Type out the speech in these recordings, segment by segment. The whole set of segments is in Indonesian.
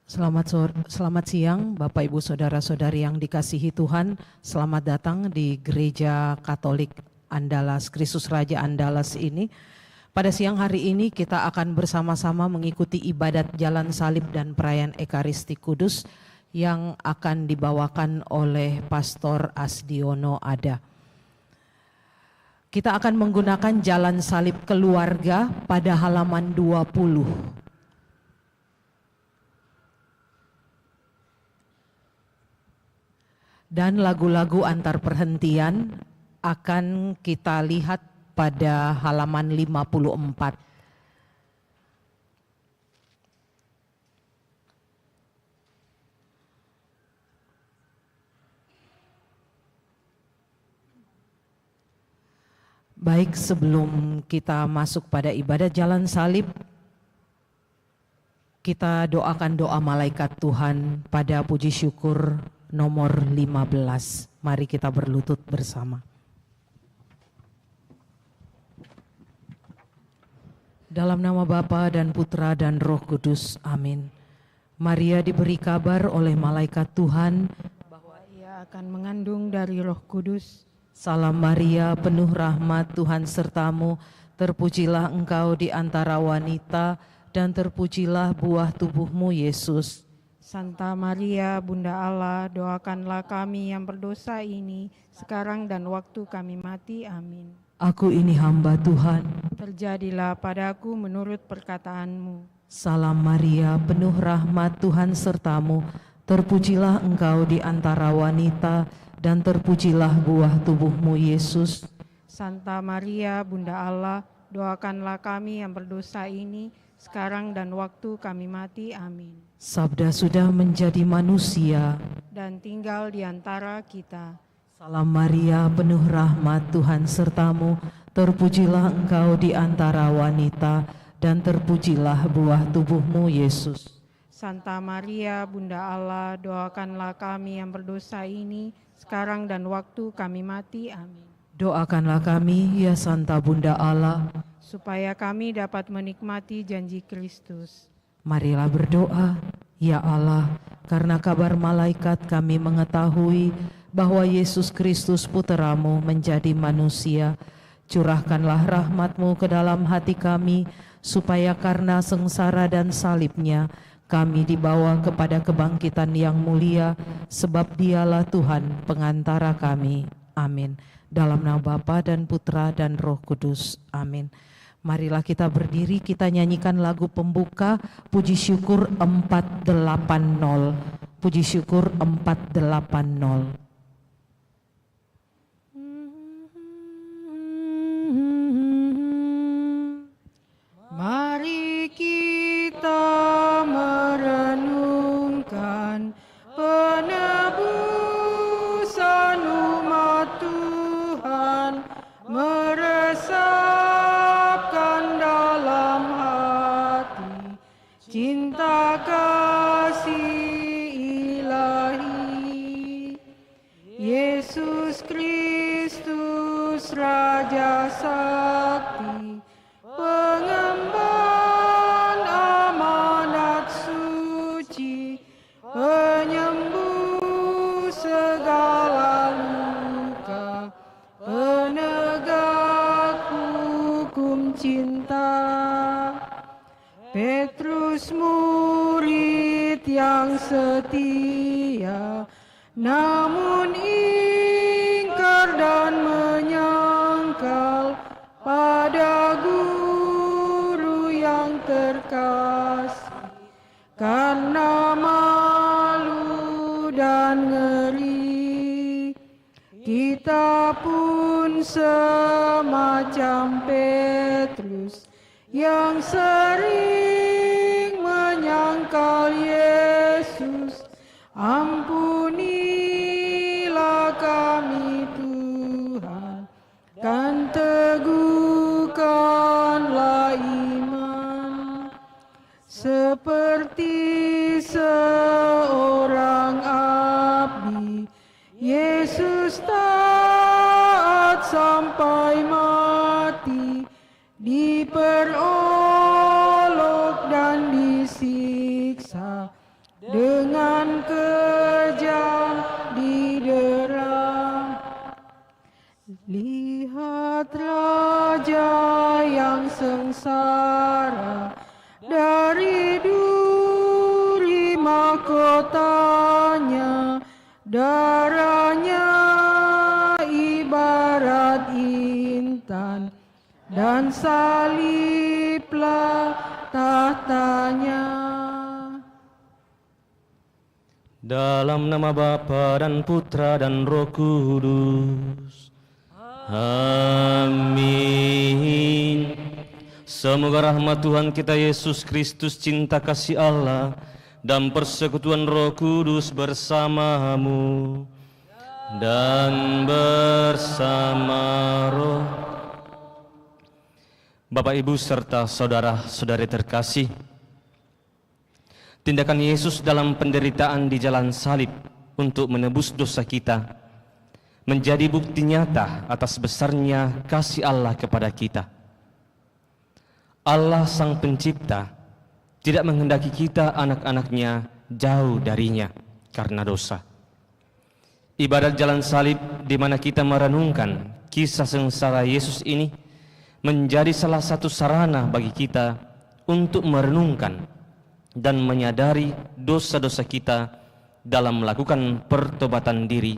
Selamat siang Bapak Ibu Saudara-saudari yang dikasihi Tuhan. Selamat datang di Gereja Katolik Andalas, Kristus Raja Andalas ini. Pada siang hari ini kita akan bersama-sama mengikuti ibadat Jalan Salib dan Perayaan Ekaristi Kudus yang akan dibawakan oleh Pastor Asdiono Ada. Kita akan menggunakan Jalan Salib Keluarga pada halaman 20. Dan lagu-lagu antar perhentian akan kita lihat pada halaman 54. Baik, sebelum kita masuk pada ibadat Jalan Salib, kita doakan doa malaikat Tuhan pada puji syukur nomor 15. Mari kita berlutut bersama. Dalam nama Bapa dan Putra dan Roh Kudus, amin. Maria diberi kabar oleh malaikat Tuhan bahwa ia akan mengandung dari Roh Kudus. Salam Maria, penuh rahmat, Tuhan sertamu, terpujilah engkau di antara wanita dan terpujilah buah tubuhmu Yesus. Santa Maria, Bunda Allah, doakanlah kami yang berdosa ini, sekarang dan waktu kami mati. Amin. Aku ini hamba Tuhan. Terjadilah padaku menurut perkataanmu. Salam Maria, penuh rahmat, Tuhan sertamu, terpujilah engkau di antara wanita, dan terpujilah buah tubuhmu Yesus. Santa Maria, Bunda Allah, doakanlah kami yang berdosa ini, sekarang dan waktu kami mati. Amin. Sabda sudah menjadi manusia dan tinggal di antara kita. Salam Maria, penuh rahmat, Tuhan sertamu, terpujilah engkau di antara wanita, dan terpujilah buah tubuhmu Yesus. Santa Maria, Bunda Allah, doakanlah kami yang berdosa ini, sekarang dan waktu kami mati. Amin. Doakanlah kami, ya Santa Bunda Allah, supaya kami dapat menikmati janji Kristus. Marilah berdoa. Ya Allah, karena kabar malaikat kami mengetahui bahwa Yesus Kristus Putramu menjadi manusia. Curahkanlah rahmat-Mu ke dalam hati kami, supaya karena sengsara dan salibnya, kami dibawa kepada kebangkitan yang mulia, sebab Dialah Tuhan pengantara kami. Amin. Dalam nama Bapa dan Putra dan Roh Kudus. Amin. Marilah kita berdiri, kita nyanyikan lagu pembuka Puji Syukur 480. Puji Syukur 480. Mari kita merenungkan penebusan umat Tuhan, meresapkan dalam hati cinta kasih ilahi. Yesus Kristus Raja Sakti, pengemban amanat suci, penyembuh segala luka, penegak hukum cinta. Petrus murid yang setia, namun ingkar dan menyangkal pada guru yang terkasih. Karena malu dan ngeri, kita pun semacam Petrus yang sering menyangkal Yesus. Ampunilah kami Tuhan, kan teguhkanlah iman, seperti seorang abdi. Yesus taat sampai mati, diperolok dan disiksa, dan saliblah tahtanya. Dalam nama Bapa dan Putra dan Roh Kudus. Amin. Semoga rahmat Tuhan kita Yesus Kristus, cinta kasih Allah, dan persekutuan Roh Kudus bersamamu dan bersama roh. Bapak, Ibu, serta saudara-saudari terkasih, tindakan Yesus dalam penderitaan di jalan salib untuk menebus dosa kita menjadi bukti nyata atas besarnya kasih Allah kepada kita. Allah Sang Pencipta tidak menghendaki kita anak-anaknya jauh darinya karena dosa. Ibadat jalan salib di mana kita merenungkan kisah sengsara Yesus ini menjadi salah satu sarana bagi kita untuk merenungkan dan menyadari dosa-dosa kita dalam melakukan pertobatan diri,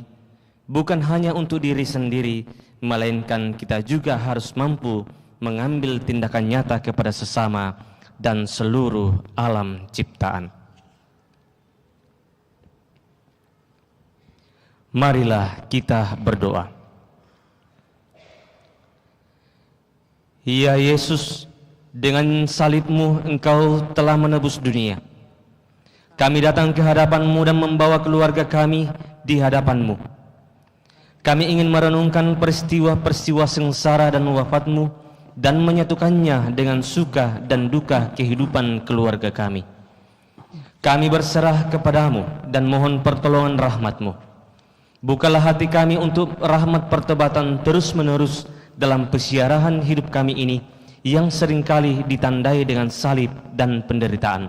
bukan hanya untuk diri sendiri, melainkan kita juga harus mampu mengambil tindakan nyata kepada sesama dan seluruh alam ciptaan. Marilah kita berdoa. Ya Yesus, dengan salib-Mu Engkau telah menebus dunia. Kami datang ke hadapan-Mu dan membawa keluarga kami di hadapan-Mu. Kami ingin merenungkan peristiwa-peristiwa sengsara dan wafat-Mu dan menyatukannya dengan suka dan duka kehidupan keluarga kami. Kami berserah kepadamu dan mohon pertolongan rahmat-Mu. Bukalah hati kami untuk rahmat pertobatan terus-menerus dalam pesiarahan hidup kami ini yang seringkali ditandai dengan salib dan penderitaan.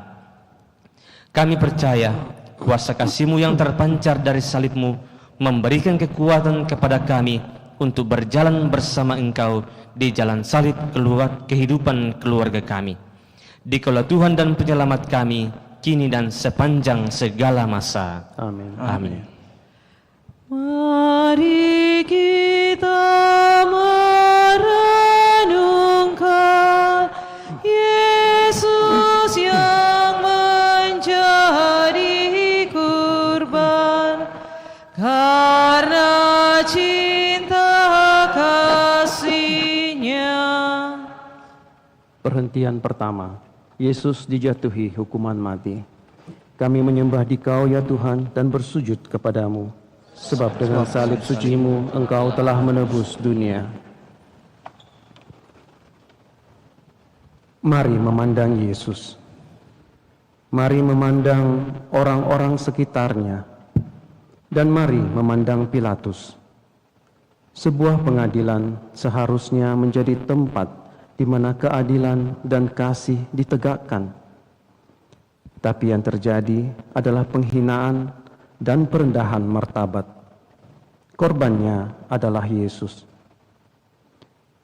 Kami percaya kuasa kasih-Mu yang terpancar dari salib-Mu memberikan kekuatan kepada kami untuk berjalan bersama Engkau di jalan salib kehidupan keluarga kami. Dikaulah Tuhan dan penyelamat kami, kini dan sepanjang segala masa. Amin. Amin. Mari kita merenungkan Yesus yang menjadi kurban karena cinta kasih-Nya. Perhentian pertama, Yesus dijatuhi hukuman mati. Kami menyembah Dikau ya Tuhan dan bersujud kepadamu. Sebab dengan salib suci-Mu Engkau telah menebus dunia. Mari memandang Yesus. Mari memandang orang-orang sekitarnya. Dan mari memandang Pilatus. Sebuah pengadilan seharusnya menjadi tempat di mana keadilan dan kasih ditegakkan. Tapi yang terjadi adalah penghinaan dan perendahan martabat. Korbannya adalah Yesus.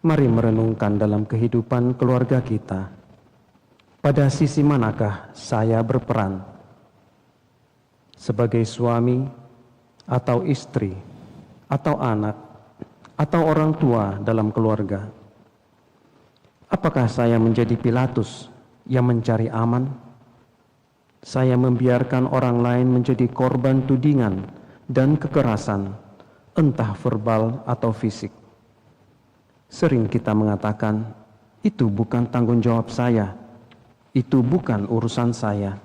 Mari merenungkan dalam kehidupan keluarga kita. Pada sisi manakah saya berperan? Sebagai suami, atau istri, atau anak, atau orang tua dalam keluarga? Apakah saya menjadi Pilatus yang mencari aman? Saya membiarkan orang lain menjadi korban tudingan dan kekerasan, entah verbal atau fisik. Sering kita mengatakan, itu bukan tanggung jawab saya, itu bukan urusan saya.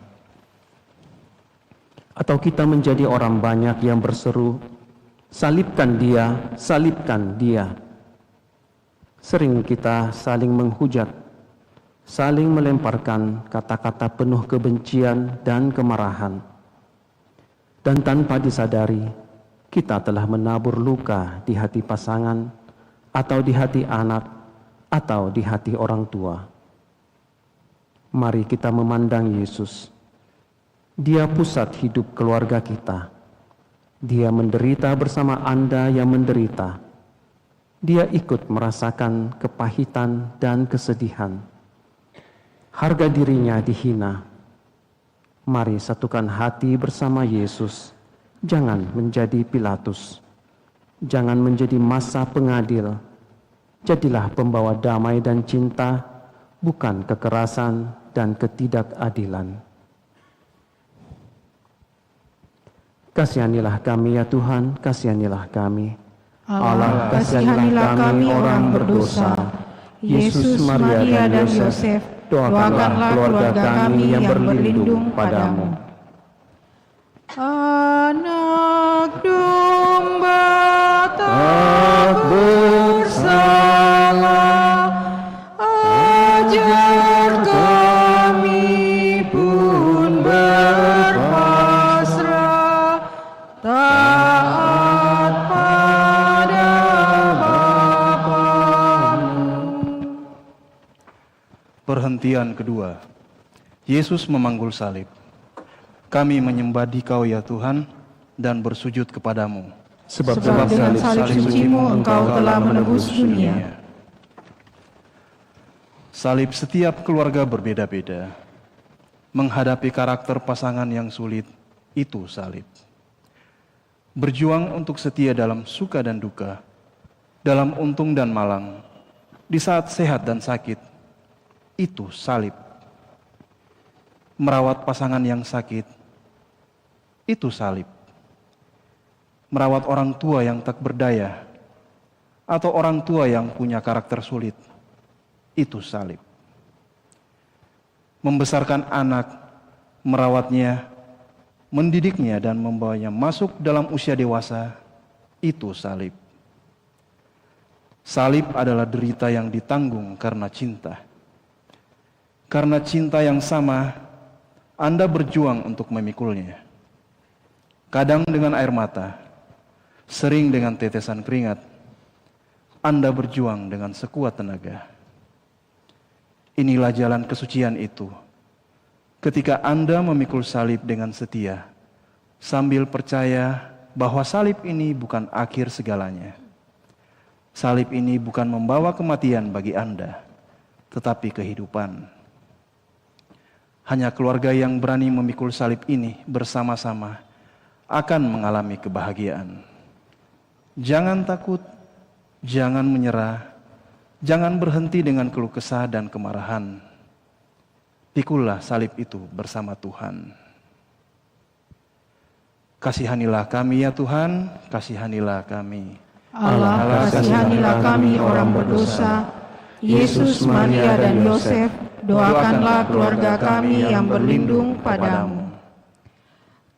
Atau kita menjadi orang banyak yang berseru, salibkan dia, salibkan dia. Sering kita saling menghujat, saling melemparkan kata-kata penuh kebencian dan kemarahan. Dan tanpa disadari, kita telah menabur luka di hati pasangan, atau di hati anak, atau di hati orang tua. Mari kita memandang Yesus. Dia pusat hidup keluarga kita. Dia menderita bersama Anda yang menderita. Dia ikut merasakan kepahitan dan kesedihan. Harga dirinya dihina. Mari satukan hati bersama Yesus. Jangan menjadi Pilatus. Jangan menjadi massa pengadil. Jadilah pembawa damai dan cinta, bukan kekerasan dan ketidakadilan. Kasihanilah kami ya Tuhan, kasihanilah kami. Allah, kasihanilah kami orang berdosa. Yesus, Maria, dan Yosef, doakanlah keluarga kami yang berlindung padamu. Anak domba tak bersalah, ajar kami pun berpasrah, taat pada Bapa-Mu. Perhentian kedua, Yesus memanggul salib. Kami menyembah Dikau ya Tuhan dan bersujud kepadamu. Sebab dengan salib suci-Mu Engkau telah menebus dunia. Salib setiap keluarga berbeda-beda. Menghadapi karakter pasangan yang sulit, itu salib. Berjuang untuk setia dalam suka dan duka, dalam untung dan malang, di saat sehat dan sakit, itu salib. Merawat pasangan yang sakit, itu salib. Merawat orang tua yang tak berdaya, atau orang tua yang punya karakter sulit, itu salib. Membesarkan anak, merawatnya, mendidiknya dan membawanya masuk dalam usia dewasa, itu salib. Salib adalah derita yang ditanggung karena cinta. Karena cinta yang sama, Anda berjuang untuk memikulnya. Kadang dengan air mata, sering dengan tetesan keringat, Anda berjuang dengan sekuat tenaga. Inilah jalan kesucian itu. Ketika Anda memikul salib dengan setia, sambil percaya bahwa salib ini bukan akhir segalanya. Salib ini bukan membawa kematian bagi Anda, tetapi kehidupan. Hanya keluarga yang berani memikul salib ini bersama-sama akan mengalami kebahagiaan. Jangan takut, jangan menyerah, jangan berhenti dengan keluh kesah dan kemarahan. Pikullah salib itu bersama Tuhan. Kasihanilah kami ya Tuhan, kasihanilah kami. Allah, kasihanilah kami orang berdosa. Yesus, Maria, dan Yosef, doakanlah keluarga kami yang berlindung padamu.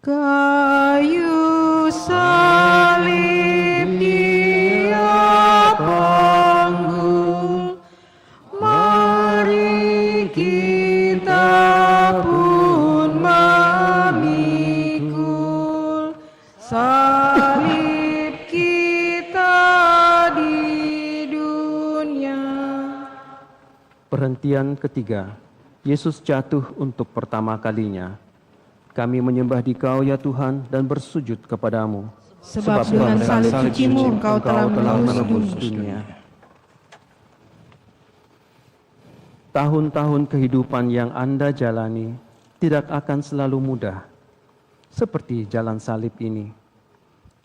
Kayu salib Dia panggul, mari kita pun memikul salib kita di dunia. Perhentian ketiga, Yesus jatuh untuk pertama kalinya. Kami menyembah Dikau ya Tuhan dan bersujud kepadamu. Sebab dengan salib suci-Mu Engkau telah menebus dunia. Tahun-tahun kehidupan yang Anda jalani tidak akan selalu mudah. Seperti jalan salib ini,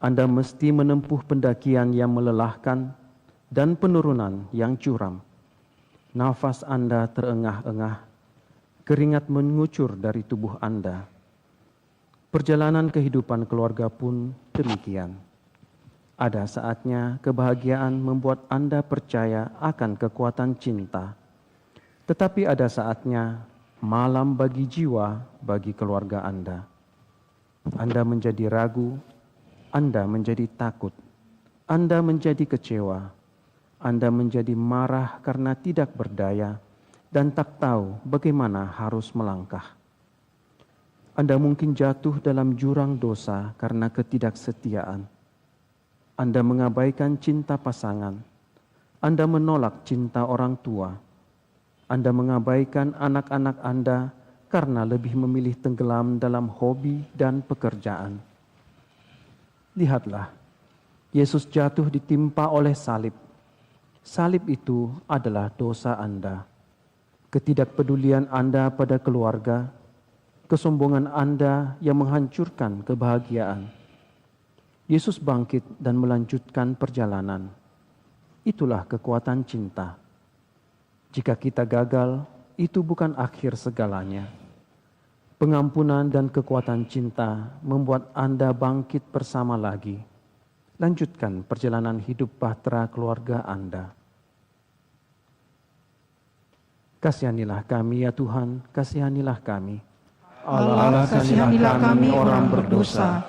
Anda mesti menempuh pendakian yang melelahkan dan penurunan yang curam. Nafas Anda terengah-engah, keringat mengucur dari tubuh Anda. Perjalanan kehidupan keluarga pun demikian. Ada saatnya kebahagiaan membuat Anda percaya akan kekuatan cinta. Tetapi ada saatnya malam bagi jiwa, bagi keluarga Anda. Anda menjadi ragu, Anda menjadi takut, Anda menjadi kecewa, Anda menjadi marah karena tidak berdaya dan tak tahu bagaimana harus melangkah. Anda mungkin jatuh dalam jurang dosa karena ketidaksetiaan. Anda mengabaikan cinta pasangan. Anda menolak cinta orang tua. Anda mengabaikan anak-anak Anda karena lebih memilih tenggelam dalam hobi dan pekerjaan. Lihatlah, Yesus jatuh ditimpa oleh salib. Salib itu adalah dosa Anda. Ketidakpedulian Anda pada keluarga, kesombongan Anda yang menghancurkan kebahagiaan. Yesus bangkit dan melanjutkan perjalanan. Itulah kekuatan cinta. Jika kita gagal, itu bukan akhir segalanya. Pengampunan dan kekuatan cinta membuat Anda bangkit bersama lagi. Lanjutkan perjalanan hidup bahtera keluarga Anda. Kasihanilah kami ya Tuhan, kasihanilah kami. Allah, kasihanilah kami orang berdosa.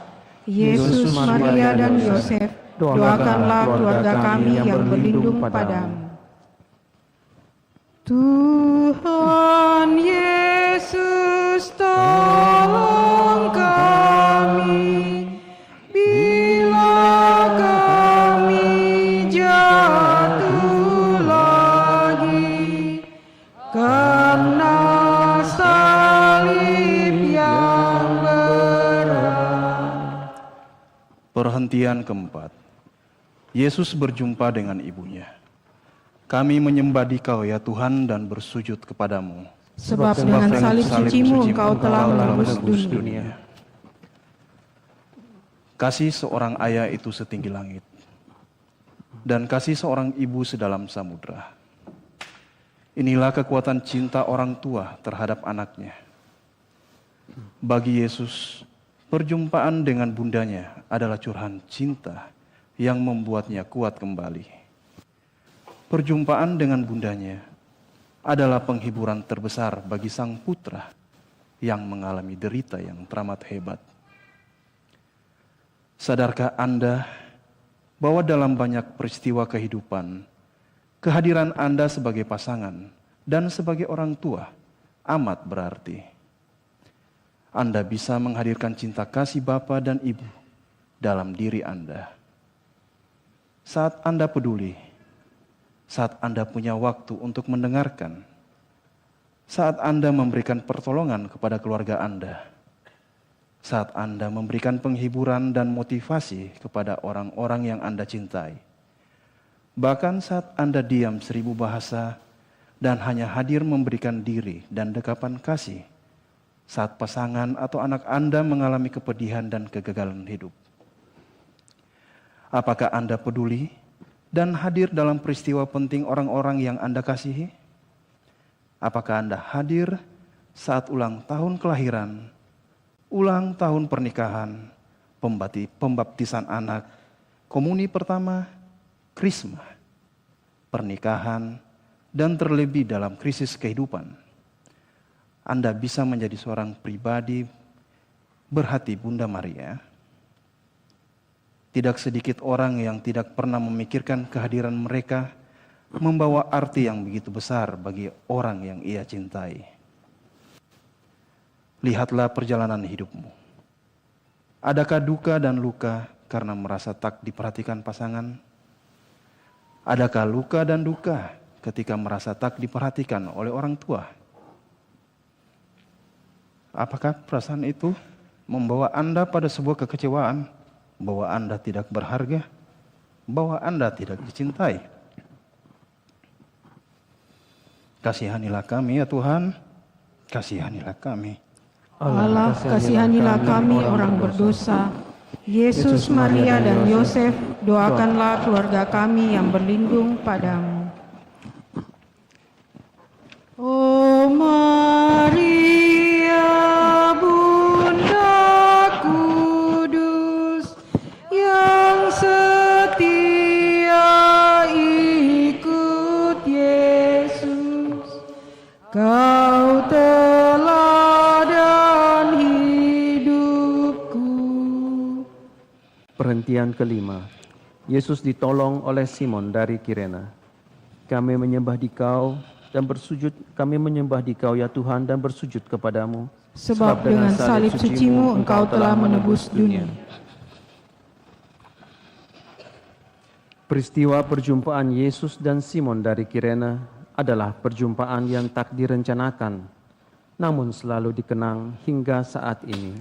Yesus, Maria, dan Yosef, doakanlah keluarga kami yang berlindung padamu. Tuhan Yesus, tolong kami bila kami jatuh lagi karena salib yang berat. Perhentian keempat. Yesus berjumpa dengan ibunya. Kami menyembah Dikau ya Tuhan dan bersujud kepadamu. Sebab dengan salib sucimu Engkau telah menebus dunia. Kasih seorang ayah itu setinggi langit, dan kasih seorang ibu sedalam samudra. Inilah kekuatan cinta orang tua terhadap anaknya. Bagi Yesus, perjumpaan dengan bundanya adalah curahan cinta yang membuatnya kuat kembali. Perjumpaan dengan bundanya adalah penghiburan terbesar bagi sang putra yang mengalami derita yang teramat hebat. Sadarkah Anda bahwa dalam banyak peristiwa kehidupan, kehadiran Anda sebagai pasangan dan sebagai orang tua amat berarti. Anda bisa menghadirkan cinta kasih Bapa dan Ibu dalam diri Anda. Saat Anda peduli, saat Anda punya waktu untuk mendengarkan, saat Anda memberikan pertolongan kepada keluarga Anda, saat Anda memberikan penghiburan dan motivasi kepada orang-orang yang Anda cintai, bahkan saat Anda diam 1000 bahasa dan hanya hadir memberikan diri dan dekapan kasih, saat pasangan atau anak Anda mengalami kepedihan dan kegagalan hidup. Apakah Anda peduli dan hadir dalam peristiwa penting orang-orang yang Anda kasihi? Apakah Anda hadir saat ulang tahun kelahiran, ulang tahun pernikahan, pembaptisan anak, komuni pertama, krisma, pernikahan, dan terlebih dalam krisis kehidupan? Anda bisa menjadi seorang pribadi berhati Bunda Maria. Tidak sedikit orang yang tidak pernah memikirkan kehadiran mereka membawa arti yang begitu besar bagi orang yang ia cintai. Lihatlah perjalanan hidupmu. Adakah duka dan luka karena merasa tak diperhatikan pasangan? Adakah luka dan duka ketika merasa tak diperhatikan oleh orang tua? Apakah perasaan itu membawa Anda pada sebuah kekecewaan? Bahwa Anda tidak berharga, bahwa Anda tidak dicintai. Kasihanilah kami ya Tuhan, kasihanilah kami. Allah, kasihanilah kami orang berdosa. Yesus, Maria, dan Yosef, doakanlah keluarga kami yang berlindung padamu. Oh Maria, Bunda Kudus, yang setia ikut Yesus, Kau teladan hidupku. Perhentian kelima. Yesus ditolong oleh Simon dari Kirena. Kami menyembah Dikau dan bersujud, kami menyembah Dikau ya Tuhan dan bersujud kepadamu. Sebab dengan salib sucimu Engkau telah menebus dunia. Peristiwa perjumpaan Yesus dan Simon dari Kirena adalah perjumpaan yang tak direncanakan, namun selalu dikenang hingga saat ini.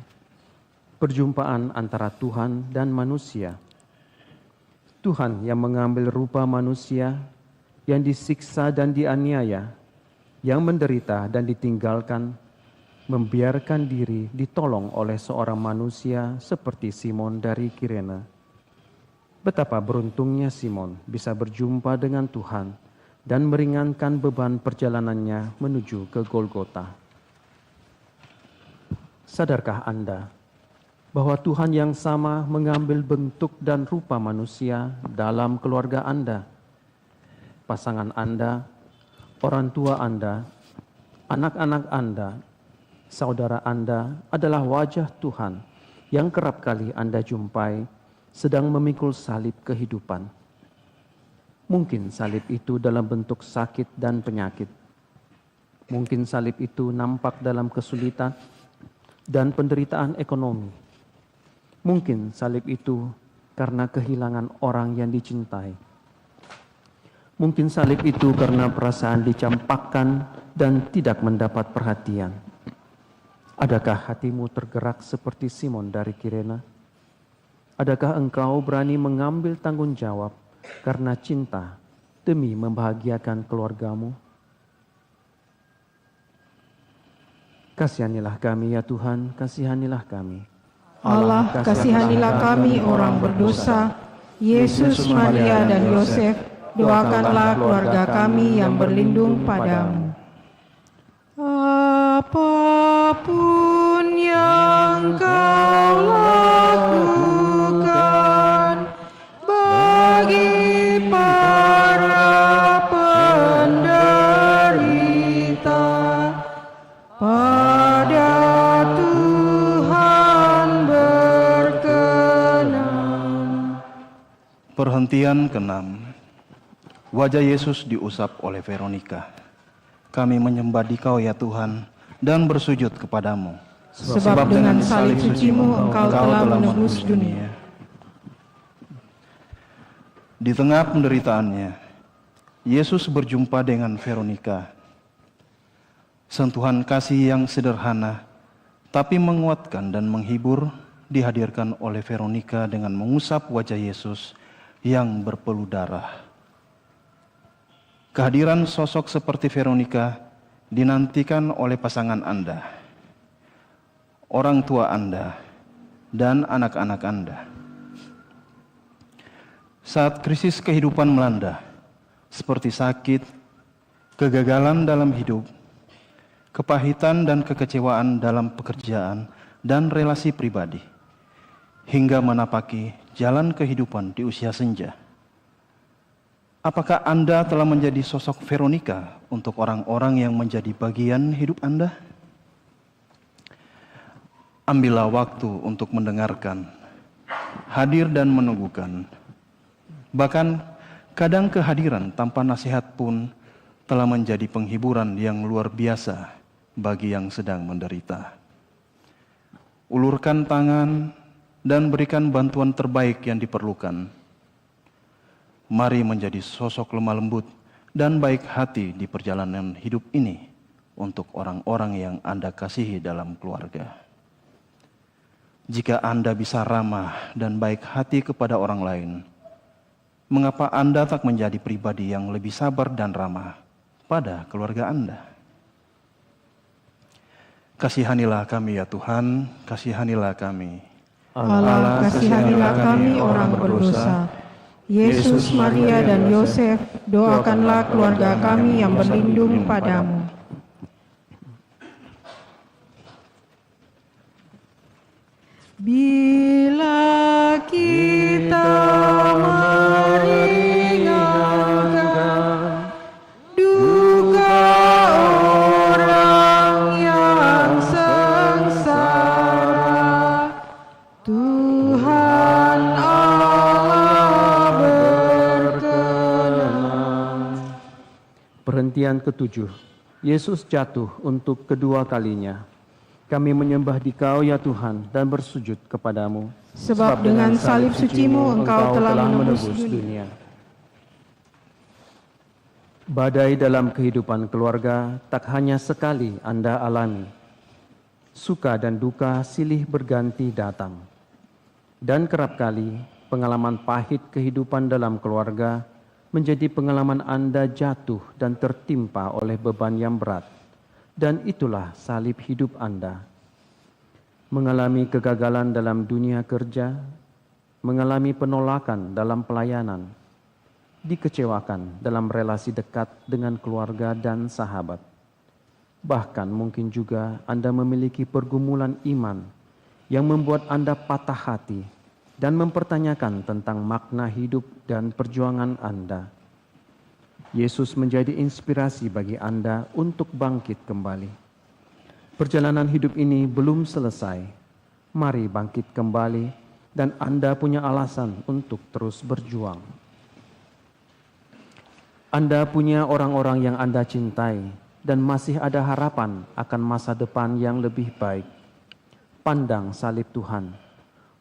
Perjumpaan antara Tuhan dan manusia. Tuhan yang mengambil rupa manusia, yang disiksa dan dianiaya, yang menderita dan ditinggalkan, membiarkan diri ditolong oleh seorang manusia seperti Simon dari Kirena. Betapa beruntungnya Simon bisa berjumpa dengan Tuhan dan meringankan beban perjalanannya menuju ke Golgota. Sadarkah Anda bahwa Tuhan yang sama mengambil bentuk dan rupa manusia dalam keluarga Anda, pasangan Anda, orang tua Anda, anak-anak Anda, saudara Anda adalah wajah Tuhan yang kerap kali Anda jumpai sedang memikul salib kehidupan. Mungkin salib itu dalam bentuk sakit dan penyakit. Mungkin salib itu nampak dalam kesulitan dan penderitaan ekonomi. Mungkin salib itu karena kehilangan orang yang dicintai. Mungkin salib itu karena perasaan dicampakkan dan tidak mendapat perhatian. Adakah hatimu tergerak seperti Simon dari Kirene? Adakah engkau berani mengambil tanggung jawab karena cinta demi membahagiakan keluargamu? Kasihanilah kami ya Tuhan, kasihanilah kami. Allah, kasihanilah kami orang berdosa. Yesus, Maria, dan Yosef, doakanlah keluarga kami yang berlindung padamu. Apapun yang kau lakukan bagi para penderita, pada Tuhan berkenan. Perhentian ke-6. Wajah Yesus diusap oleh Veronika. Kami menyembah Dikau ya Tuhan dan bersujud kepadamu. Sebab dengan salib suci-Mu Engkau telah menebus dunia. Di tengah penderitaannya, Yesus berjumpa dengan Veronika. Sentuhan kasih yang sederhana, tapi menguatkan dan menghibur, dihadirkan oleh Veronika dengan mengusap wajah Yesus yang berpeluh darah. Kehadiran sosok seperti Veronika dinantikan oleh pasangan Anda, orang tua Anda, dan anak-anak Anda. Saat krisis kehidupan melanda, seperti sakit, kegagalan dalam hidup, kepahitan dan kekecewaan dalam pekerjaan dan relasi pribadi, hingga menapaki jalan kehidupan di usia senja. Apakah Anda telah menjadi sosok Veronika untuk orang-orang yang menjadi bagian hidup Anda? Ambillah waktu untuk mendengarkan, hadir dan meneguhkan. Bahkan kadang kehadiran tanpa nasihat pun telah menjadi penghiburan yang luar biasa bagi yang sedang menderita. Ulurkan tangan dan berikan bantuan terbaik yang diperlukan. Mari menjadi sosok lemah lembut dan baik hati di perjalanan hidup ini untuk orang-orang yang Anda kasihi dalam keluarga. Jika Anda bisa ramah dan baik hati kepada orang lain, mengapa Anda tak menjadi pribadi yang lebih sabar dan ramah pada keluarga Anda? Kasihanilah kami ya Tuhan, kasihanilah kami. Allah, kasihanilah kami orang berdosa. Yesus, Maria, dan Yosef, doakanlah keluarga kami yang berlindung padamu. Bila kita meringankan duka orang yang sengsara, Tuhan Allah berkenan. Perhentian ke-7. Yesus jatuh untuk kedua kalinya. Kami menyembah Dikau ya Tuhan dan bersujud kepadamu. Sebab dengan salib suci-Mu Engkau telah menebus dunia. Badai dalam kehidupan keluarga tak hanya sekali Anda alami. Suka dan duka silih berganti datang. Dan kerap kali pengalaman pahit kehidupan dalam keluarga menjadi pengalaman Anda jatuh dan tertimpa oleh beban yang berat. Dan itulah salib hidup Anda. Mengalami kegagalan dalam dunia kerja, mengalami penolakan dalam pelayanan, dikecewakan dalam relasi dekat dengan keluarga dan sahabat. Bahkan mungkin juga Anda memiliki pergumulan iman yang membuat Anda patah hati dan mempertanyakan tentang makna hidup dan perjuangan Anda. Yesus menjadi inspirasi bagi Anda untuk bangkit kembali. Perjalanan hidup ini belum selesai. Mari bangkit kembali dan Anda punya alasan untuk terus berjuang. Anda punya orang-orang yang Anda cintai dan masih ada harapan akan masa depan yang lebih baik. Pandang salib Tuhan,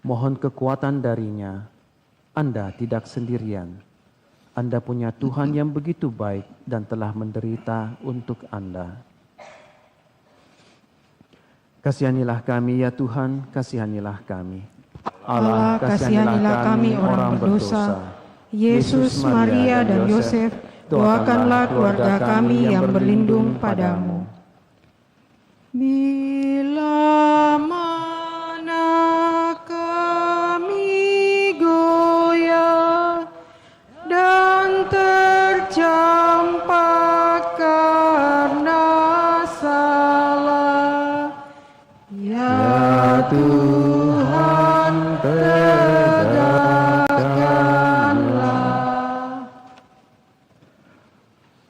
mohon kekuatan darinya. Anda tidak sendirian. Anda punya Tuhan yang begitu baik dan telah menderita untuk Anda. Kasihanilah kami ya Tuhan, kasihanilah kami. Allah, kasihanilah kami orang berdosa. Yesus, Maria, dan Yosef, doakanlah keluarga kami yang berlindung padamu. Bila mana kami goyah dan tercampak karena salah, ya Tuhan tegakkanlah.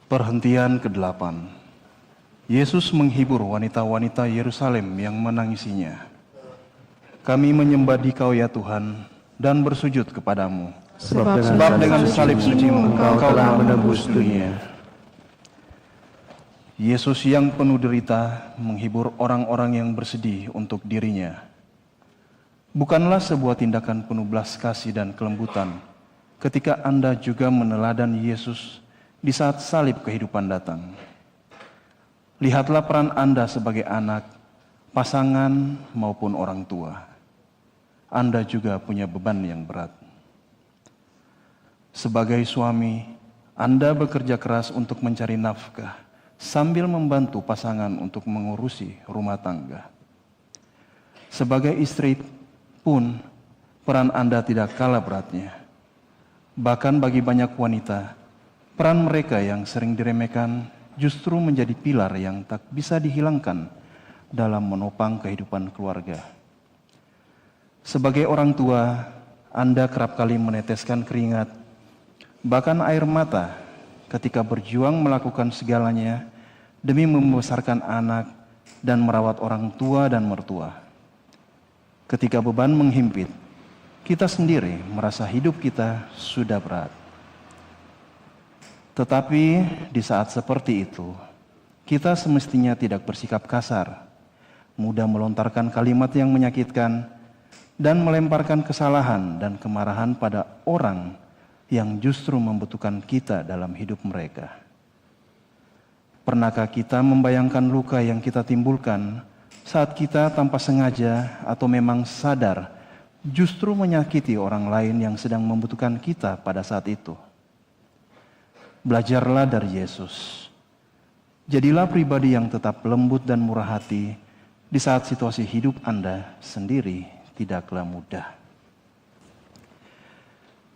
Perhentian ke-8. Yesus menghibur wanita-wanita Yerusalem yang menangisinya. Kami menyembah Dikau ya Tuhan dan bersujud kepadamu. Sebab dengan salib suci-Mu Engkau telah menebus dunia. Yesus yang penuh derita menghibur orang-orang yang bersedih untuk dirinya. Bukanlah sebuah tindakan penuh belas kasih dan kelembutan ketika Anda juga meneladan Yesus di saat salib kehidupan datang. Lihatlah peran Anda sebagai anak, pasangan maupun orang tua. Anda juga punya beban yang berat. Sebagai suami, Anda bekerja keras untuk mencari nafkah sambil membantu pasangan untuk mengurusi rumah tangga. Sebagai istri pun, peran Anda tidak kalah beratnya. Bahkan bagi banyak wanita, peran mereka yang sering diremehkan justru menjadi pilar yang tak bisa dihilangkan dalam menopang kehidupan keluarga. Sebagai orang tua, Anda kerap kali meneteskan keringat, bahkan air mata ketika berjuang melakukan segalanya demi membesarkan anak dan merawat orang tua dan mertua. Ketika beban menghimpit, kita sendiri merasa hidup kita sudah berat. Tetapi di saat seperti itu, kita semestinya tidak bersikap kasar, mudah melontarkan kalimat yang menyakitkan, dan melemparkan kesalahan dan kemarahan pada orang yang justru membutuhkan kita dalam hidup mereka. Pernahkah kita membayangkan luka yang kita timbulkan saat kita tanpa sengaja atau memang sadar justru menyakiti orang lain yang sedang membutuhkan kita pada saat itu? Belajarlah dari Yesus. Jadilah pribadi yang tetap lembut dan murah hati di saat situasi hidup Anda sendiri tidaklah mudah.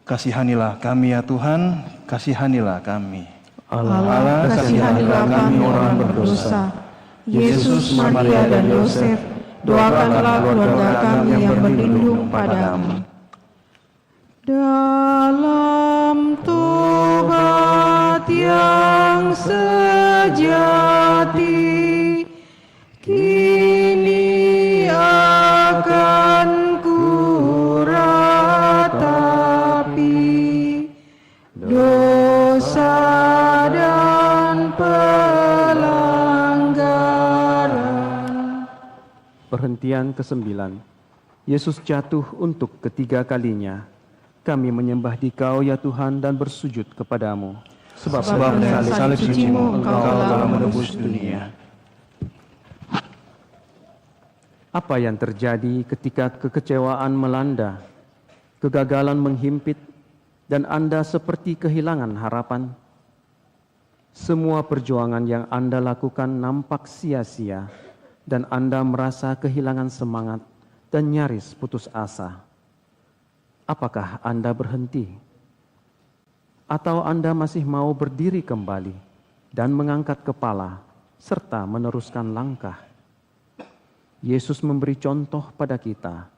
Kasihanilah kami ya Tuhan, kasihanilah kami. Allah, kasihanilah kami orang berdosa. Yesus, Maria, dan Yosef, doakanlah keluarga kami yang berlindung padamu. Dalam tobat yang sejati, kini akan kuratapi dosa dan pelanggaran. Perhentian ke-9. Yesus jatuh untuk ketiga kalinya. Kami menyembah Dikau ya Tuhan dan bersujud kepadamu. Sebab dengan salib suci-Mu Engkau telah menebus dunia. Apa yang terjadi ketika kekecewaan melanda, kegagalan menghimpit, dan Anda seperti kehilangan harapan? Semua perjuangan yang Anda lakukan nampak sia-sia, dan Anda merasa kehilangan semangat dan nyaris putus asa. Apakah Anda berhenti? Atau Anda masih mau berdiri kembali dan mengangkat kepala serta meneruskan langkah? Yesus memberi contoh pada kita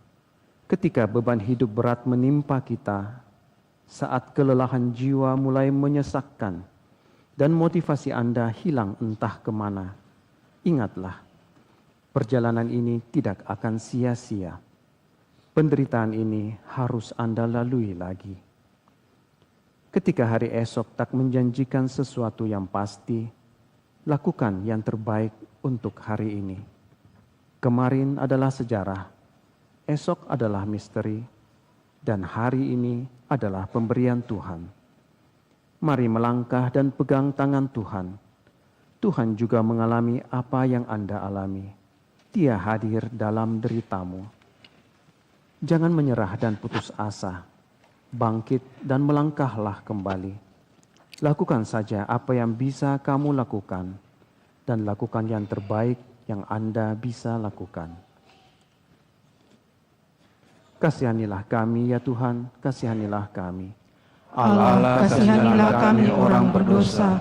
ketika beban hidup berat menimpa kita, saat kelelahan jiwa mulai menyesakkan dan motivasi Anda hilang entah kemana. Ingatlah, perjalanan ini tidak akan sia-sia. Penderitaan ini harus Anda lalui lagi. Ketika hari esok tak menjanjikan sesuatu yang pasti, lakukan yang terbaik untuk hari ini. Kemarin adalah sejarah, esok adalah misteri, dan hari ini adalah pemberian Tuhan. Mari melangkah dan pegang tangan Tuhan. Tuhan juga mengalami apa yang Anda alami. Dia hadir dalam deritamu. Jangan menyerah dan putus asa. Bangkit dan melangkahlah kembali. Lakukan saja apa yang bisa kamu lakukan, dan lakukan yang terbaik yang Anda bisa lakukan. Kasihanilah kami ya Tuhan, kasihanilah kami. Allah, kasihanilah kami orang berdosa.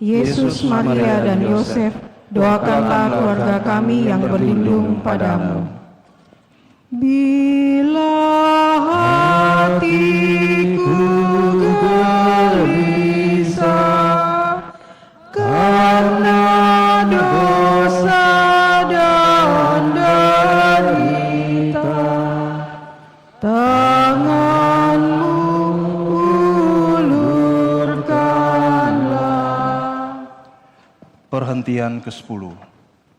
Yesus, Maria, dan Yosef, doakanlah keluarga kami yang berlindung padamu. Bila hatiku gelisah karena dosa dan derita, tanganmu ulurkanlah. Perhentian ke-10.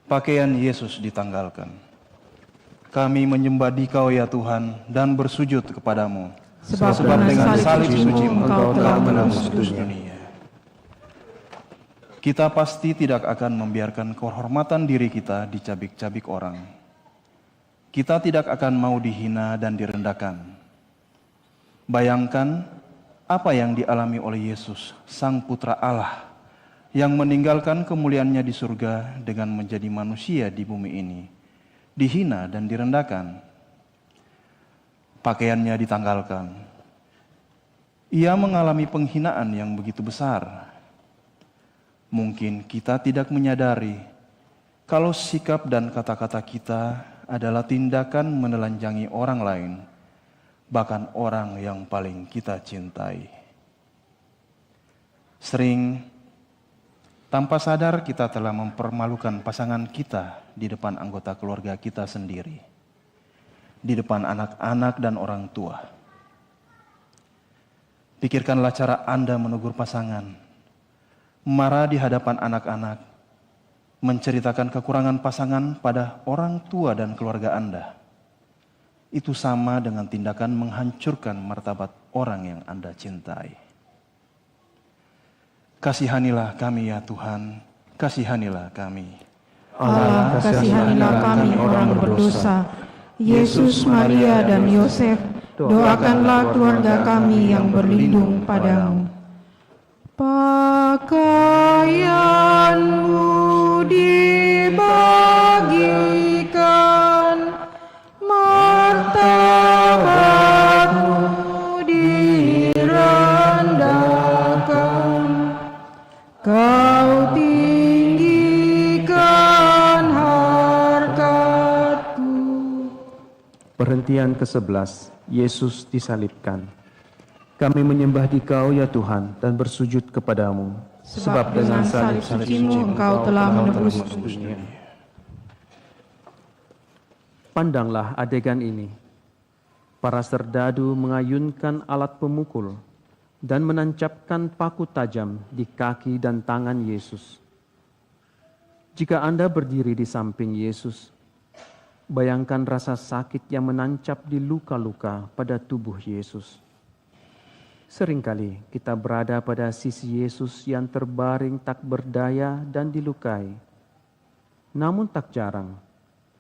Pakaian Yesus ditanggalkan. Kami menyembah Dikau ya Tuhan dan bersujud kepadamu. Sebab dengan salib suci-Mu Engkau telah menebus dunia. Kita pasti tidak akan membiarkan kehormatan diri kita dicabik-cabik orang. Kita tidak akan mau dihina dan direndahkan. Bayangkan apa yang dialami oleh Yesus, Sang Putra Allah, yang meninggalkan kemuliaannya di surga dengan menjadi manusia di bumi ini, dihina dan direndahkan. Pakaiannya ditanggalkan. Ia mengalami penghinaan yang begitu besar. Mungkin kita tidak menyadari kalau sikap dan kata-kata kita adalah tindakan menelanjangi orang lain, bahkan orang yang paling kita cintai. Sering tanpa sadar kita telah mempermalukan pasangan kita di depan anggota keluarga kita sendiri, di depan anak-anak dan orang tua. Pikirkanlah cara Anda menegur pasangan, marah di hadapan anak-anak, menceritakan kekurangan pasangan pada orang tua dan keluarga Anda. Itu sama dengan tindakan menghancurkan martabat orang yang Anda cintai. Kasihanilah kami ya Tuhan, kasihanilah kami. Allah, kasihanilah kami orang berdosa. Yesus, Maria, dan Yosef, doakanlah keluarga kami yang berlindung padamu. Pakaianmu dibagikan, martabatmu direndahkan, kau tinggikan harkatku. Perhentian ke-11, Yesus disalibkan. Kami menyembah Dikau ya Tuhan dan bersujud kepadamu. Sebab dengan salib suci-Mu Engkau telah menebus dunia. Pandanglah adegan ini. Para serdadu mengayunkan alat pemukul dan menancapkan paku tajam di kaki dan tangan Yesus. Jika Anda berdiri di samping Yesus, bayangkan rasa sakit yang menancap di luka-luka pada tubuh Yesus. Seringkali kita berada pada sisi Yesus yang terbaring tak berdaya dan dilukai. Namun tak jarang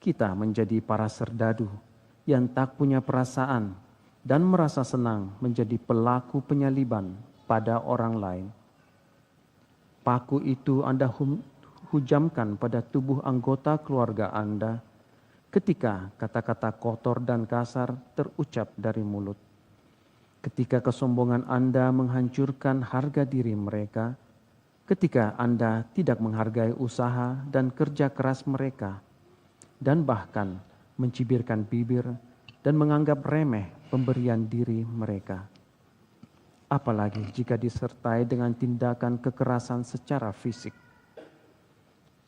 kita menjadi para serdadu yang tak punya perasaan dan merasa senang menjadi pelaku penyaliban pada orang lain. Paku itu Anda hujamkan pada tubuh anggota keluarga Anda ketika kata-kata kotor dan kasar terucap dari mulut. ketika kesombongan Anda menghancurkan harga diri mereka, ketika Anda tidak menghargai usaha dan kerja keras mereka, dan bahkan mencibirkan bibir dan menganggap remeh pemberian diri mereka. Apalagi jika disertai dengan tindakan kekerasan secara fisik.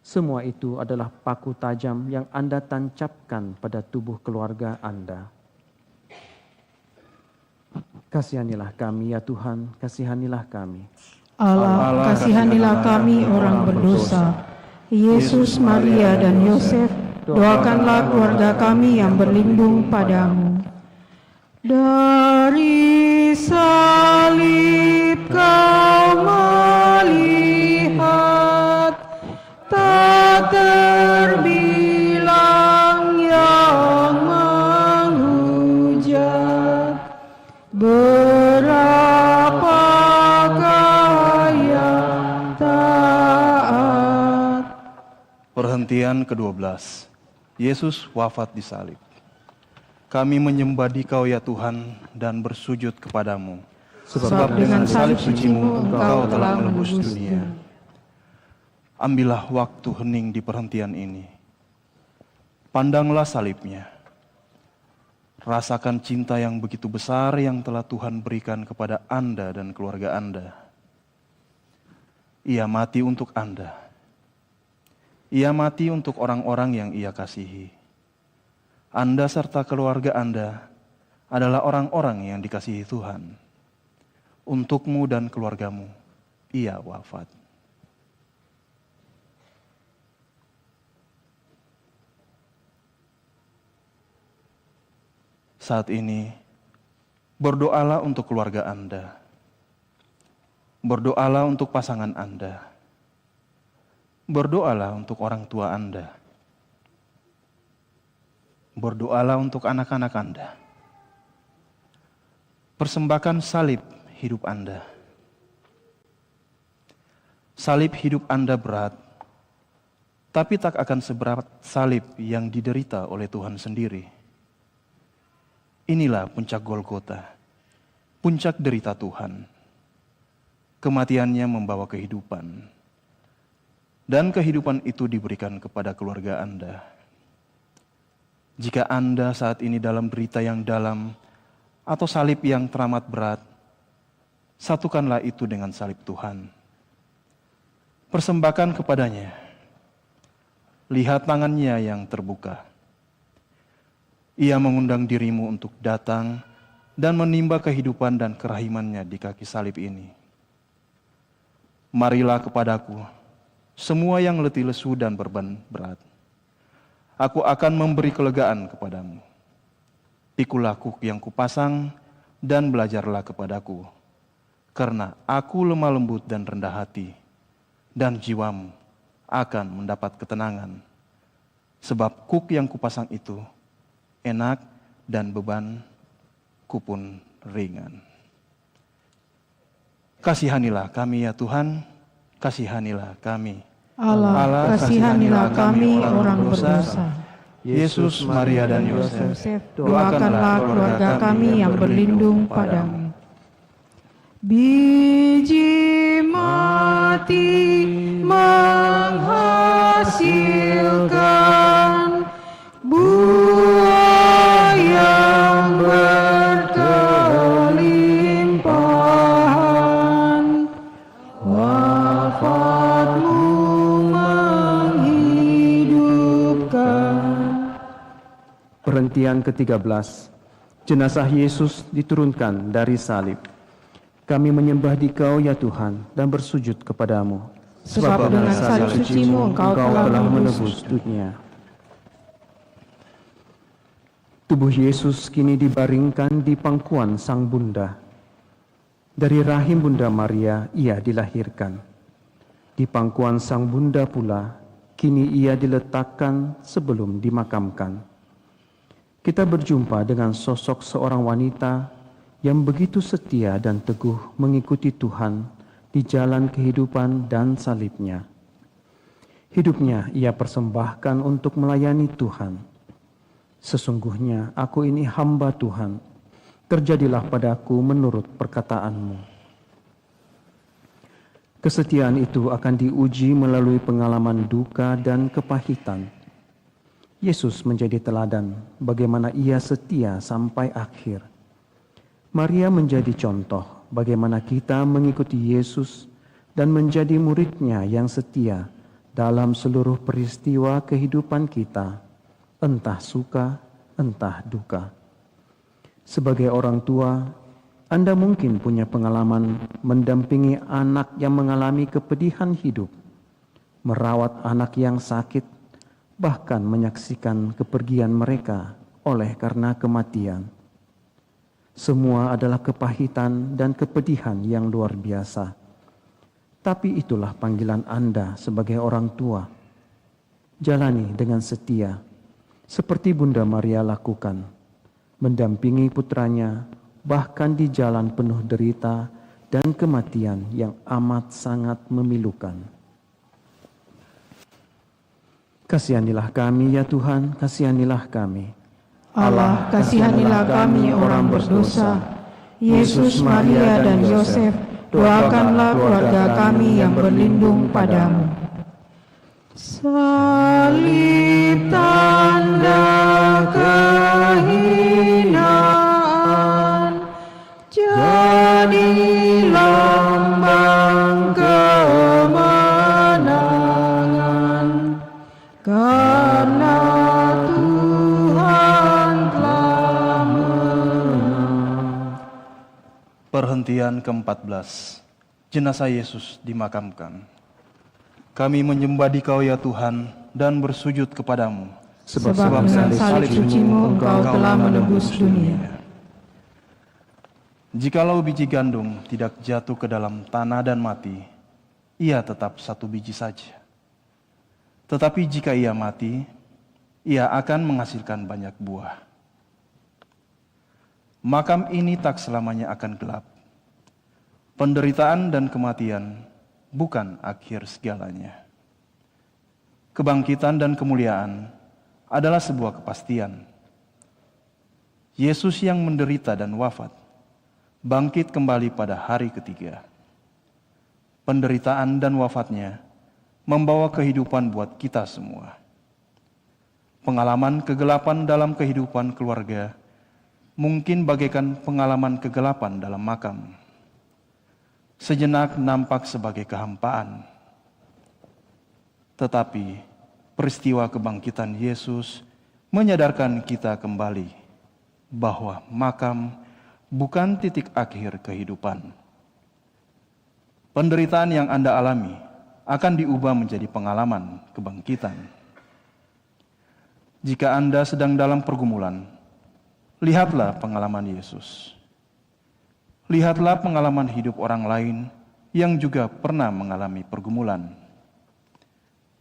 Semua itu adalah paku tajam yang Anda tancapkan pada tubuh keluarga Anda. Kasihanilah kami ya Tuhan, kasihanilah kami. Allah, kasihanilah kami orang berdosa. Yesus, Maria, dan Yosef, doakanlah keluarga kami yang berlindung padamu. Dari salib kau melihat, tak terbilang yang menghujat. Berapakah yang taat? Perhentian ke-12. Yesus wafat di salib. Kami menyembah Dikau ya Tuhan dan bersujud kepadamu. Sebab dengan salib suci-Mu Engkau telah menebus dunia. Ambillah waktu hening di perhentian ini. Pandanglah salibnya. Rasakan cinta yang begitu besar yang telah Tuhan berikan kepada Anda dan keluarga Anda. Ia mati untuk Anda. Ia mati untuk orang-orang yang Ia kasihi. Anda serta keluarga Anda adalah orang-orang yang dikasihi Tuhan. Untukmu dan keluargamu, Ia wafat. Saat ini, berdoalah untuk keluarga Anda. Berdoalah untuk pasangan Anda. Berdoalah untuk orang tua Anda. Berdoalah untuk anak-anak Anda. Persembahkan salib hidup Anda. Salib hidup Anda berat, tapi tak akan seberat salib yang diderita oleh Tuhan sendiri. Inilah puncak Golgota, puncak derita Tuhan. Kematiannya membawa kehidupan, dan kehidupan itu diberikan kepada keluarga Anda. Jika Anda saat ini dalam derita yang dalam atau salib yang teramat berat, satukanlah itu dengan salib Tuhan. Persembahkan kepadanya. Lihat tangannya yang terbuka. Ia mengundang dirimu untuk datang dan menimba kehidupan dan kerahimannya di kaki salib ini. Marilah kepadaku, semua yang letih lesu dan beban berat. Aku akan memberi kelegaan kepadamu. Pikulah kuk yang kupasang dan belajarlah kepadaku. Karena aku lemah lembut dan rendah hati, dan jiwamu akan mendapat ketenangan. Sebab kuk yang kupasang itu enak dan bebanku pun ringan. Kasihanilah kami ya Tuhan, kasihanilah kami. Allah, kasihanilah kami orang berdosa. Yesus, Maria, dan Yosef, doakanlah keluarga kami yang berlindung padamu. Biji mati menghasilkan buah yang berkelimpahan. Wafatmu menghidupkan. Perhentian ke-13. Jenazah Yesus diturunkan dari salib. Kami menyembah Dikau ya Tuhan dan bersujud kepadamu. Sebab dengan salib suci-Mu Engkau telah menebus dunia. Tubuh Yesus kini dibaringkan di pangkuan Sang Bunda. Dari rahim Bunda Maria ia dilahirkan. Di pangkuan Sang Bunda pula kini ia diletakkan sebelum dimakamkan. Kita berjumpa dengan sosok seorang wanita yang begitu setia dan teguh mengikuti Tuhan di jalan kehidupan dan salibnya. Hidupnya ia persembahkan untuk melayani Tuhan. Sesungguhnya aku ini hamba Tuhan, terjadilah padaku menurut perkataanmu. Kesetiaan itu akan diuji melalui pengalaman duka dan kepahitan. Yesus menjadi teladan bagaimana ia setia sampai akhir. Maria menjadi contoh bagaimana kita mengikuti Yesus dan menjadi muridnya yang setia dalam seluruh peristiwa kehidupan kita, entah suka, entah duka. Sebagai orang tua, Anda mungkin punya pengalaman mendampingi anak yang mengalami kepedihan hidup, merawat anak yang sakit, bahkan menyaksikan kepergian mereka oleh karena kematian. Semua adalah kepahitan dan kepedihan yang luar biasa. Tapi itulah panggilan Anda sebagai orang tua. Jalani dengan setia, seperti Bunda Maria lakukan, mendampingi putranya bahkan di jalan penuh derita dan kematian yang amat sangat memilukan. Kasihanilah kami ya Tuhan, kasihanilah kami. Allah, kasihanilah kami orang berdosa. Yesus, Maria, dan Yosef, doakanlah keluarga kami yang berlindung padamu. Salib tanda kehinaan, jadi lambang kemenangan, karena Perhentian ke-14. Jenazah Yesus dimakamkan. Kami menyembah Dikau ya Tuhan dan bersujud kepadamu, sebab dengan salib sucimu Engkau telah menebus dunia. Jikalau biji gandum tidak jatuh ke dalam tanah dan mati, ia tetap satu biji saja. Tetapi jika ia mati, ia akan menghasilkan banyak buah. Makam ini tak selamanya akan gelap. Penderitaan dan kematian bukan akhir segalanya. Kebangkitan dan kemuliaan adalah sebuah kepastian. Yesus yang menderita dan wafat, bangkit kembali pada hari ketiga. Penderitaan dan wafatnya membawa kehidupan buat kita semua. Pengalaman kegelapan dalam kehidupan keluarga mungkin bagaikan pengalaman kegelapan dalam makam. Sejenak nampak sebagai kehampaan. Tetapi peristiwa kebangkitan Yesus menyadarkan kita kembali bahwa makam bukan titik akhir kehidupan. Penderitaan yang Anda alami akan diubah menjadi pengalaman kebangkitan. Jika Anda sedang dalam pergumulan, lihatlah pengalaman Yesus. Lihatlah pengalaman hidup orang lain yang juga pernah mengalami pergumulan.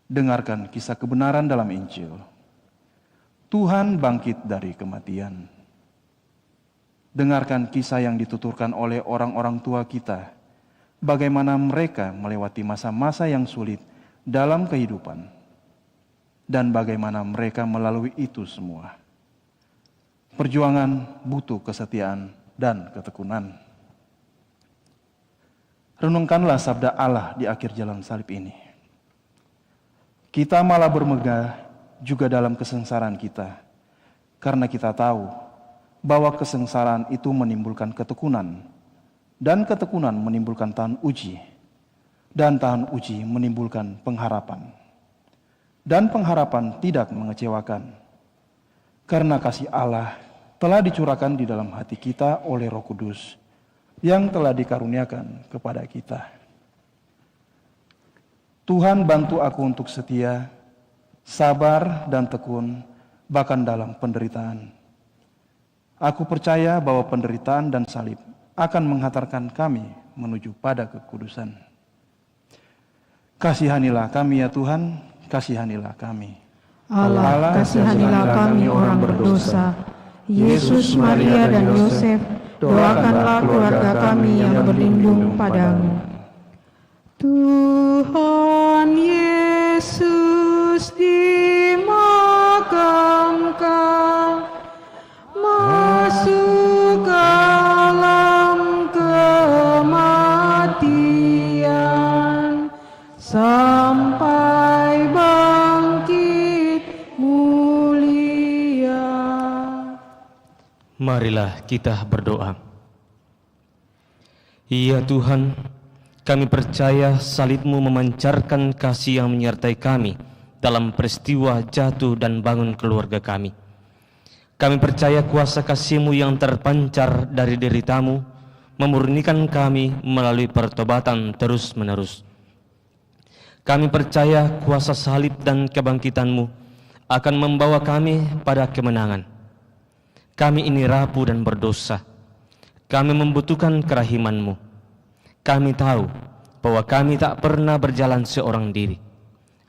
Dengarkan kisah kebenaran dalam Injil. Tuhan bangkit dari kematian. Dengarkan kisah yang dituturkan oleh orang-orang tua kita, bagaimana mereka melewati masa-masa yang sulit dalam kehidupan, dan bagaimana mereka melalui itu semua. Perjuangan butuh kesetiaan dan ketekunan. Renungkanlah sabda Allah di akhir jalan salib ini. Kita malah bermegah juga dalam kesengsaraan kita, karena kita tahu bahwa kesengsaraan itu menimbulkan ketekunan, dan ketekunan menimbulkan tahan uji, dan tahan uji menimbulkan pengharapan. Dan pengharapan tidak mengecewakan, karena kasih Allah telah dicurahkan di dalam hati kita oleh Roh Kudus yang telah dikaruniakan kepada kita. Tuhan bantu aku untuk setia, sabar dan tekun bahkan dalam penderitaan. Aku percaya bahwa penderitaan dan salib akan menghantarkan kami menuju pada kekudusan. Kasihanilah kami ya Tuhan, kasihanilah kami. Allah, kasihanilah kami orang berdosa. Yesus, Maria, dan Yosef, doakanlah keluarga kami yang berlindung padamu. Tuhan Yesus dimakamkan, masukkan Marilah kita berdoa. Ya Tuhan, kami percaya salib-Mu memancarkan kasih yang menyertai kami dalam peristiwa jatuh dan bangun keluarga kami. Kami percaya kuasa kasih-Mu yang terpancar dari derita-Mu memurnikan kami melalui pertobatan terus-menerus. Kami percaya kuasa salib dan kebangkitan-Mu akan membawa kami pada kemenangan. Kami ini rapuh dan berdosa. Kami membutuhkan kerahiman-Mu. Kami tahu bahwa kami tak pernah berjalan seorang diri.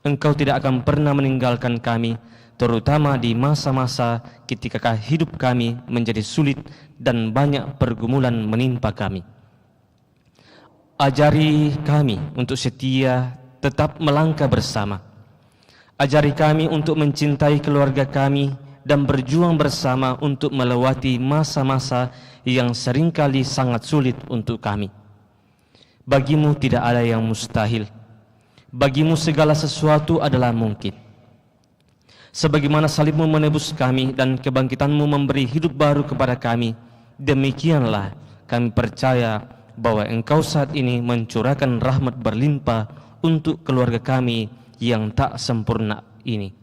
Engkau tidak akan pernah meninggalkan kami, terutama di masa-masa ketika hidup kami menjadi sulit dan banyak pergumulan menimpa kami. Ajari kami untuk setia tetap melangkah bersama. Ajari kami untuk mencintai keluarga kami dan berjuang bersama untuk melewati masa-masa yang seringkali sangat sulit untuk kami. Bagi-Mu tidak ada yang mustahil. Bagi-Mu segala sesuatu adalah mungkin. Sebagaimana salib-Mu menebus kami dan kebangkitan-Mu memberi hidup baru kepada kami, demikianlah kami percaya bahwa Engkau saat ini mencurahkan rahmat berlimpah untuk keluarga kami yang tak sempurna ini.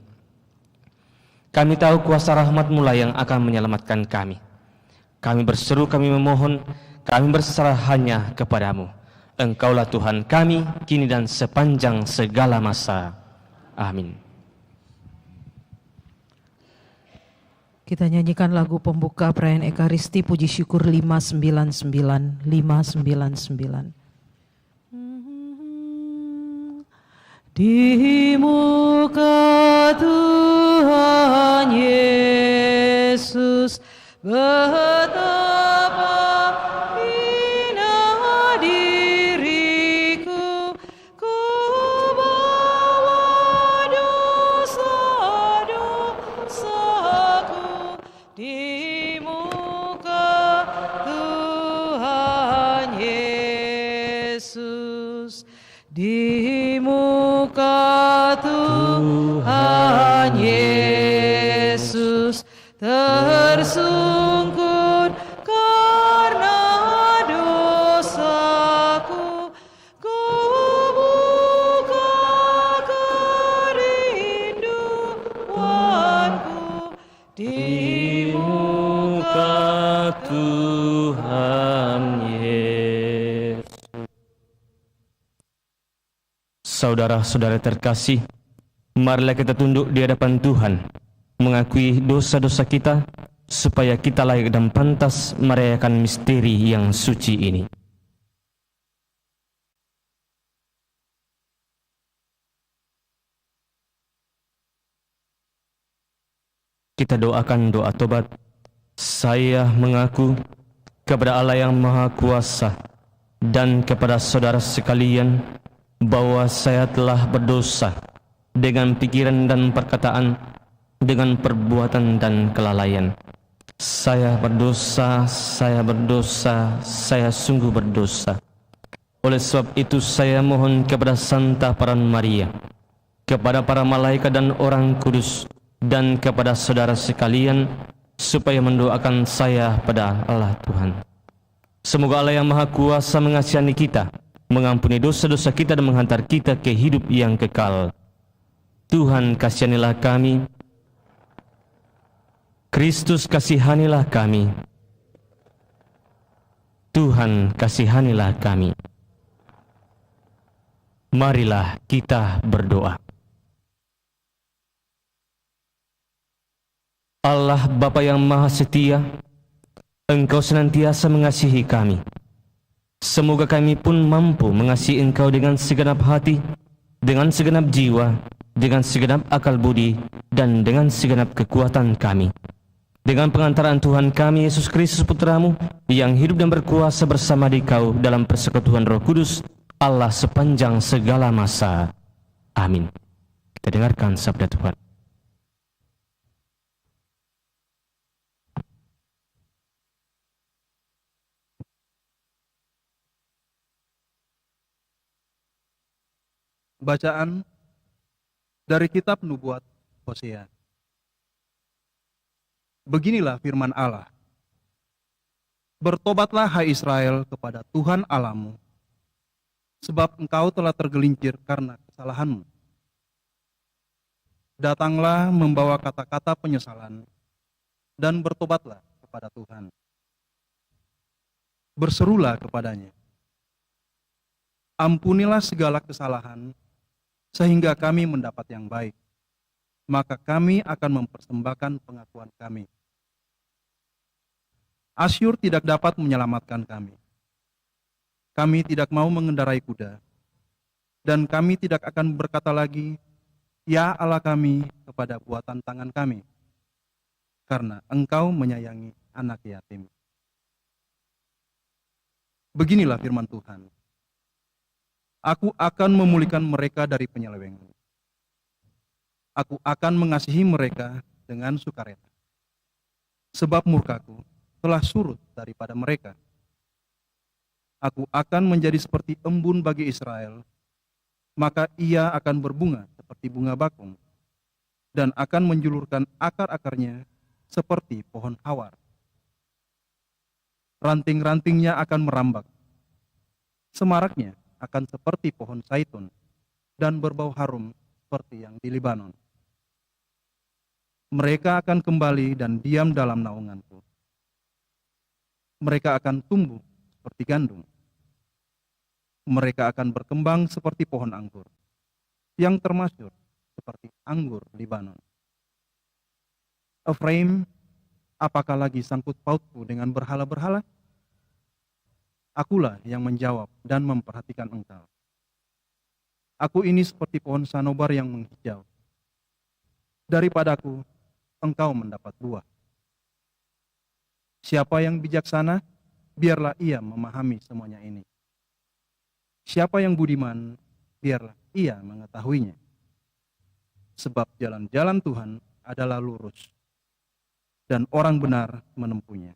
Kami tahu kuasa rahmat-Mu lah yang akan menyelamatkan kami. Kami berseru, kami memohon, kami berserah hanya kepada-Mu. Engkaulah Tuhan kami, kini dan sepanjang segala masa. Amin. Kita nyanyikan lagu pembuka perayaan Ekaristi Puji Syukur 599. 599. Di muka Tuhan Yesus betapa hina diriku, ku bawa dosa-dosaku di muka Tuhan Yesus. Di muka Tuhan Yesus tersungkur karena dosaku, ku buka kerinduanku di muka Tuhan Yesus. Saudara-saudara terkasih, marilah kita tunduk di hadapan Tuhan, mengakui dosa-dosa kita, supaya kita layak dan pantas merayakan misteri yang suci ini. Kita doakan doa tobat. Saya mengaku kepada Allah yang Maha Kuasa dan kepada saudara sekalian bahwa saya telah berdosa dengan pikiran dan perkataan, dengan perbuatan dan kelalaian. Saya berdosa, saya sungguh berdosa. Oleh sebab itu saya mohon kepada Santa Paran Maria, kepada para malaikat dan orang kudus, dan kepada saudara sekalian, supaya mendoakan saya pada Allah Tuhan. Semoga Allah yang Maha Kuasa mengasihani kita, mengampuni dosa-dosa kita dan menghantar kita ke hidup yang kekal. Tuhan kasihanilah kami. Kristus kasihanilah kami. Tuhan kasihanilah kami. Marilah kita berdoa. Allah Bapa yang Maha Setia, Engkau senantiasa mengasihi kami. Semoga kami pun mampu mengasihi Engkau dengan segenap hati, dengan segenap jiwa, dengan segenap akal budi, dan dengan segenap kekuatan kami. Dengan pengantaran Tuhan kami Yesus Kristus Putra-Mu, yang hidup dan berkuasa bersama Dikau dalam persekutuan Roh Kudus, Allah sepanjang segala masa. Amin. Kita dengarkan sabda Tuhan. Bacaan dari kitab Nubuat Hosea. Beginilah firman Allah. Bertobatlah hai Israel kepada Tuhan Allahmu, sebab engkau telah tergelincir karena kesalahanmu. Datanglah membawa kata-kata penyesalan dan bertobatlah kepada Tuhan. Berserulah kepadanya. Ampunilah segala kesalahan sehingga kami mendapat yang baik. Maka kami akan mempersembahkan pengakuan kami. Asyur tidak dapat menyelamatkan kami. Kami tidak mau mengendarai kuda, dan kami tidak akan berkata lagi, "Ya Allah kami," kepada buatan tangan kami, karena Engkau menyayangi anak yatim. Beginilah firman Tuhan. Aku akan memulihkan mereka dari penyelewengan. Aku akan mengasihi mereka dengan sukarela. Sebab murkaku telah surut daripada mereka. Aku akan menjadi seperti embun bagi Israel, maka ia akan berbunga seperti bunga bakung, dan akan menjulurkan akar-akarnya seperti pohon hawar. Ranting-rantingnya akan merambak, semaraknya akan seperti pohon zaitun, dan berbau harum seperti yang di Libanon. Mereka akan kembali dan diam dalam naunganku. Mereka akan tumbuh seperti gandum. Mereka akan berkembang seperti pohon anggur, yang termasyur seperti anggur Libanon. Efraim, apakah lagi sangkut pautku dengan berhala-berhala? Akulah yang menjawab dan memperhatikan engkau. Aku ini seperti pohon sanobar yang menghijau. Daripadaku, engkau mendapat buah. Siapa yang bijaksana, biarlah ia memahami semuanya ini. Siapa yang budiman, biarlah ia mengetahuinya. Sebab jalan-jalan Tuhan adalah lurus, dan orang benar menempuhnya.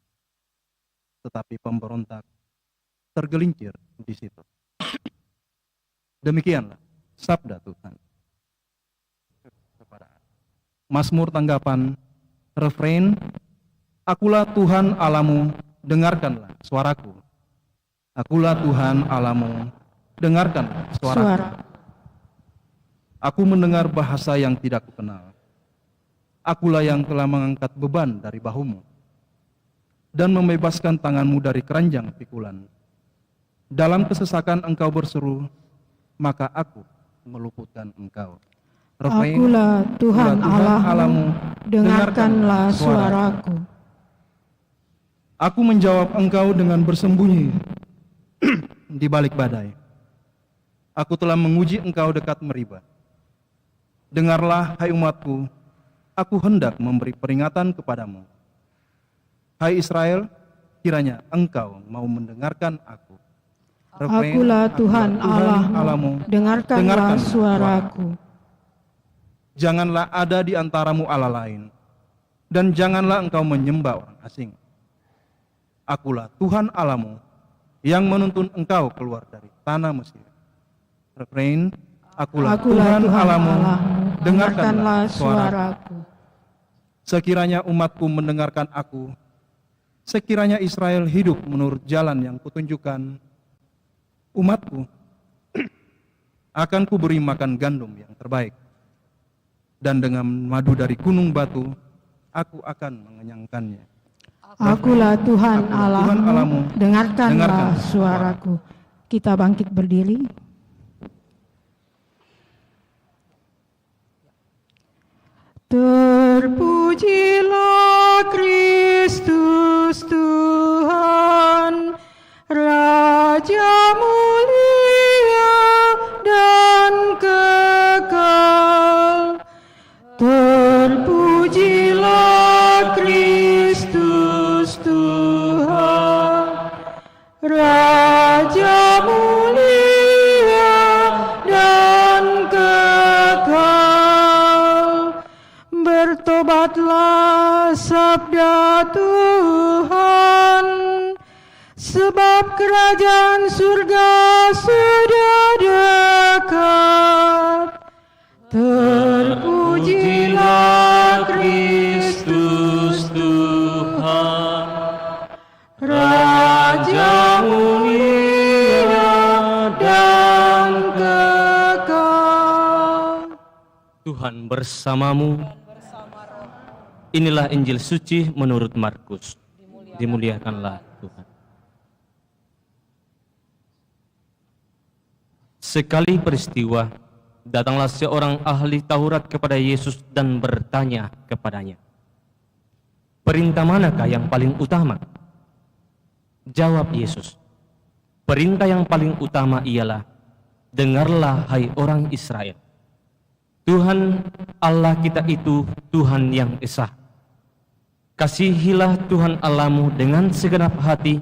Tetapi pemberontak tergelincir di situ. Demikianlah sabda Tuhan. Mazmur tanggapan, refrain, Akulah Tuhan Allahmu, dengarkanlah suaraku. Akulah Tuhan Allahmu, dengarkanlah suaraku. Aku mendengar bahasa yang tidak kukenal. Akulah yang telah mengangkat beban dari bahumu, dan membebaskan tanganmu dari keranjang pikulan. Dalam kesesakan engkau berseru, maka aku meluputkan engkau. Refrain, Akulah Tuhan Allahmu, dengarkanlah suaraku. Aku menjawab engkau dengan bersembunyi di balik badai. Aku telah menguji engkau dekat Meriba. Dengarlah, hai umatku, aku hendak memberi peringatan kepadamu. Hai Israel, kiranya engkau mau mendengarkan aku. Refrain, Akulah Tuhan Allahmu, dengarkanlah suaraku. Janganlah ada di antaramu Allah lain, dan janganlah engkau menyembah orang asing. Akulah Tuhan Allahmu yang menuntun engkau keluar dari tanah Mesir. Refrain, Akulah Tuhan Allahmu, dengarkanlah suaraku. Sekiranya umatku mendengarkan aku, sekiranya Israel hidup menurut jalan yang kutunjukkan, umatku akan kuberi makan gandum yang terbaik, dan dengan madu dari gunung batu aku akan mengenyangkannya. Akulah Tuhan Allahmu, dengarkanlah suaraku. Kita bangkit berdiri. Terpujilah Kristus Tuhan, Raja mulia dan kekal. Terpujilah Kristus Tuhan, Raja mulia dan kekal. Bertobatlah sabda Tuhan, sebab kerajaan surga sudah dekat. Terpujilah Kristus Tuhan, Tuhan bersamamu. Inilah Injil suci menurut Markus. Dimuliakanlah Tuhan. Sekali peristiwa, datanglah seorang ahli Taurat kepada Yesus dan bertanya kepadanya, "Perintah manakah yang paling utama?" Jawab Yesus, "Perintah yang paling utama ialah, dengarlah hai orang Israel. Tuhan Allah kita itu Tuhan yang esa. Kasihilah Tuhan Allahmu dengan segenap hati,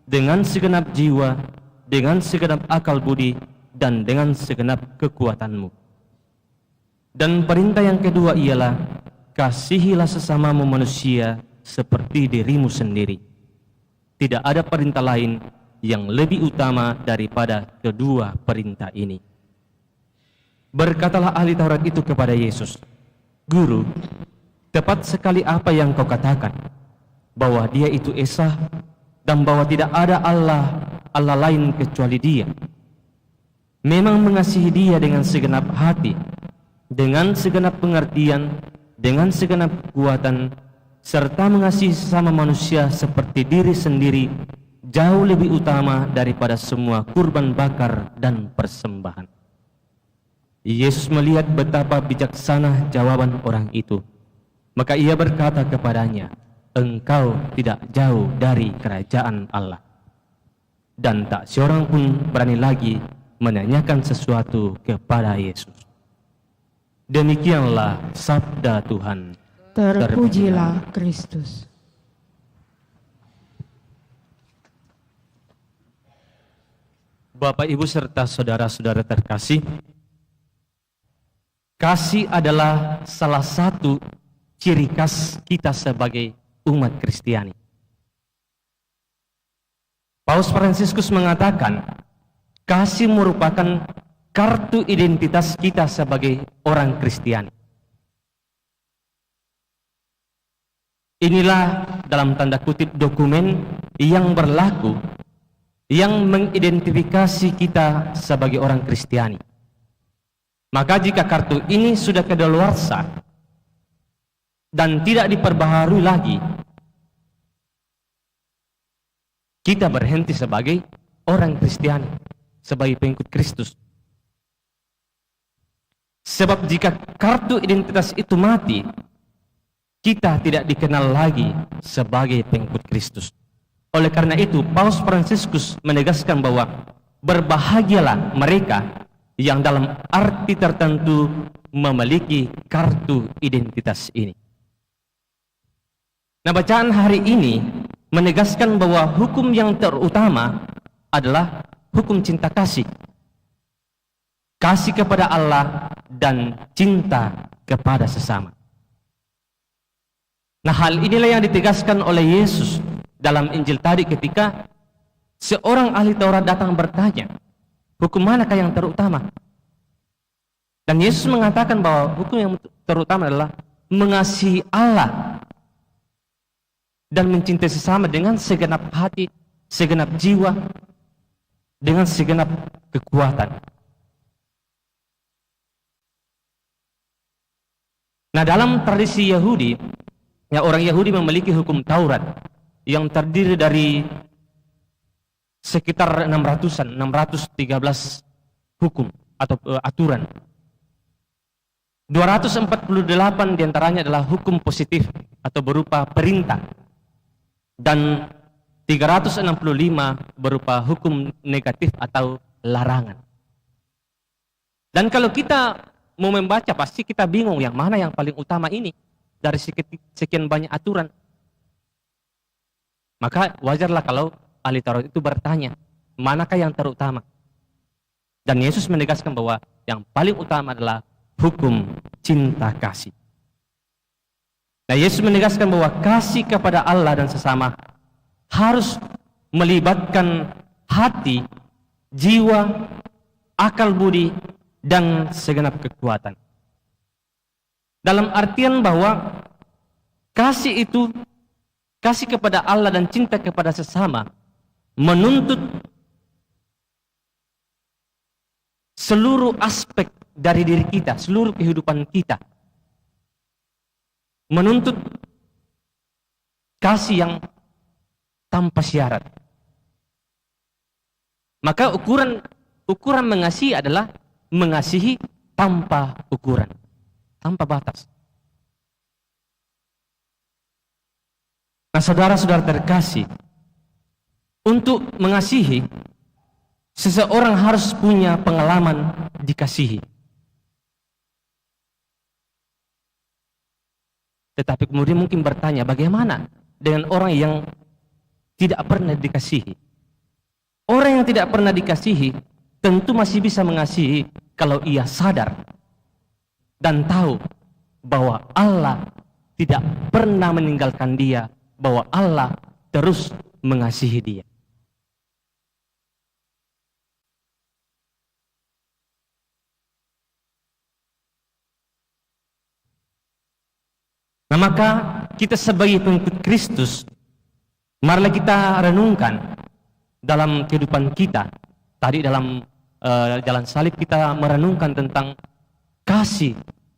dengan segenap jiwa, dengan segenap akal budi, dan dengan segenap kekuatanmu. Dan perintah yang kedua ialah, kasihilah sesamamu manusia seperti dirimu sendiri. Tidak ada perintah lain yang lebih utama daripada kedua perintah ini." Berkatalah ahli Taurat itu kepada Yesus, "Guru, tepat sekali apa yang kau katakan, bahwa Dia itu esa dan bahwa tidak ada Allah lain kecuali Dia. Memang mengasihi Dia dengan segenap hati, dengan segenap pengertian, dengan segenap kekuatan, serta mengasihi sesama manusia seperti diri sendiri, jauh lebih utama daripada semua kurban bakar dan persembahan." Yesus melihat betapa bijaksana jawaban orang itu. Maka ia berkata kepadanya, "Engkau tidak jauh dari kerajaan Allah." Dan tak seorang pun berani lagi menanyakan sesuatu kepada Yesus. Demikianlah sabda Tuhan. Terpujilah Kristus. Bapak, Ibu, serta saudara-saudara terkasih, kasih adalah salah satu ciri khas kita sebagai umat Kristiani. Paus Fransiskus mengatakan, kasih merupakan kartu identitas kita sebagai orang Kristiani. Inilah dalam tanda kutip dokumen yang berlaku, yang mengidentifikasi kita sebagai orang Kristiani. Maka jika kartu ini sudah kadaluarsa dan tidak diperbaharui lagi, kita berhenti sebagai orang Kristiani, sebagai pengikut Kristus. Sebab jika kartu identitas itu mati, kita tidak dikenal lagi sebagai pengikut Kristus. Oleh karena itu, Paus Fransiskus menegaskan bahwa berbahagialah mereka yang dalam arti tertentu memiliki kartu identitas ini. Nah, bacaan hari ini menegaskan bahwa hukum yang terutama adalah hukum cinta kasih. Kasih kepada Allah dan cinta kepada sesama. Nah, hal inilah yang ditegaskan oleh Yesus dalam Injil tadi ketika seorang ahli Taurat datang bertanya, hukum manakah yang terutama? Dan Yesus mengatakan bahwa hukum yang terutama adalah mengasihi Allah dan mencintai sesama dengan segenap hati, segenap jiwa, dengan segenap kekuatan. Nah, dalam tradisi Yahudi, ya, orang Yahudi memiliki hukum Taurat yang terdiri dari sekitar 613 hukum atau aturan. 248 diantaranya adalah hukum positif atau berupa perintah, dan 365 berupa hukum negatif atau larangan. Dan kalau kita mau membaca, pasti kita bingung yang mana yang paling utama ini dari sekian banyak aturan. Maka wajarlah kalau ahli Taurat itu bertanya, manakah yang terutama? Dan Yesus menegaskan bahwa yang paling utama adalah hukum cinta kasih. Nah, Yesus menegaskan bahwa kasih kepada Allah dan sesama harus melibatkan hati, jiwa, akal budi, dan segenap kekuatan. Dalam artian bahwa kasih itu, kasih kepada Allah dan cinta kepada sesama menuntut seluruh aspek dari diri kita, seluruh kehidupan kita, menuntut kasih yang tanpa syarat. Maka ukuran mengasihi adalah mengasihi tanpa ukuran, tanpa batas. Nah, saudara-saudara terkasih, untuk mengasihi, seseorang harus punya pengalaman dikasihi. Tetapi kemudian mungkin bertanya, bagaimana dengan orang yang tidak pernah dikasihi? Orang yang tidak pernah dikasihi tentu masih bisa mengasihi kalau ia sadar dan tahu bahwa Allah tidak pernah meninggalkan dia, bahwa Allah terus mengasihi dia. Nah, maka kita sebagai pengikut Kristus, marilah kita renungkan dalam kehidupan kita. Tadi dalam jalan salib kita merenungkan tentang kasih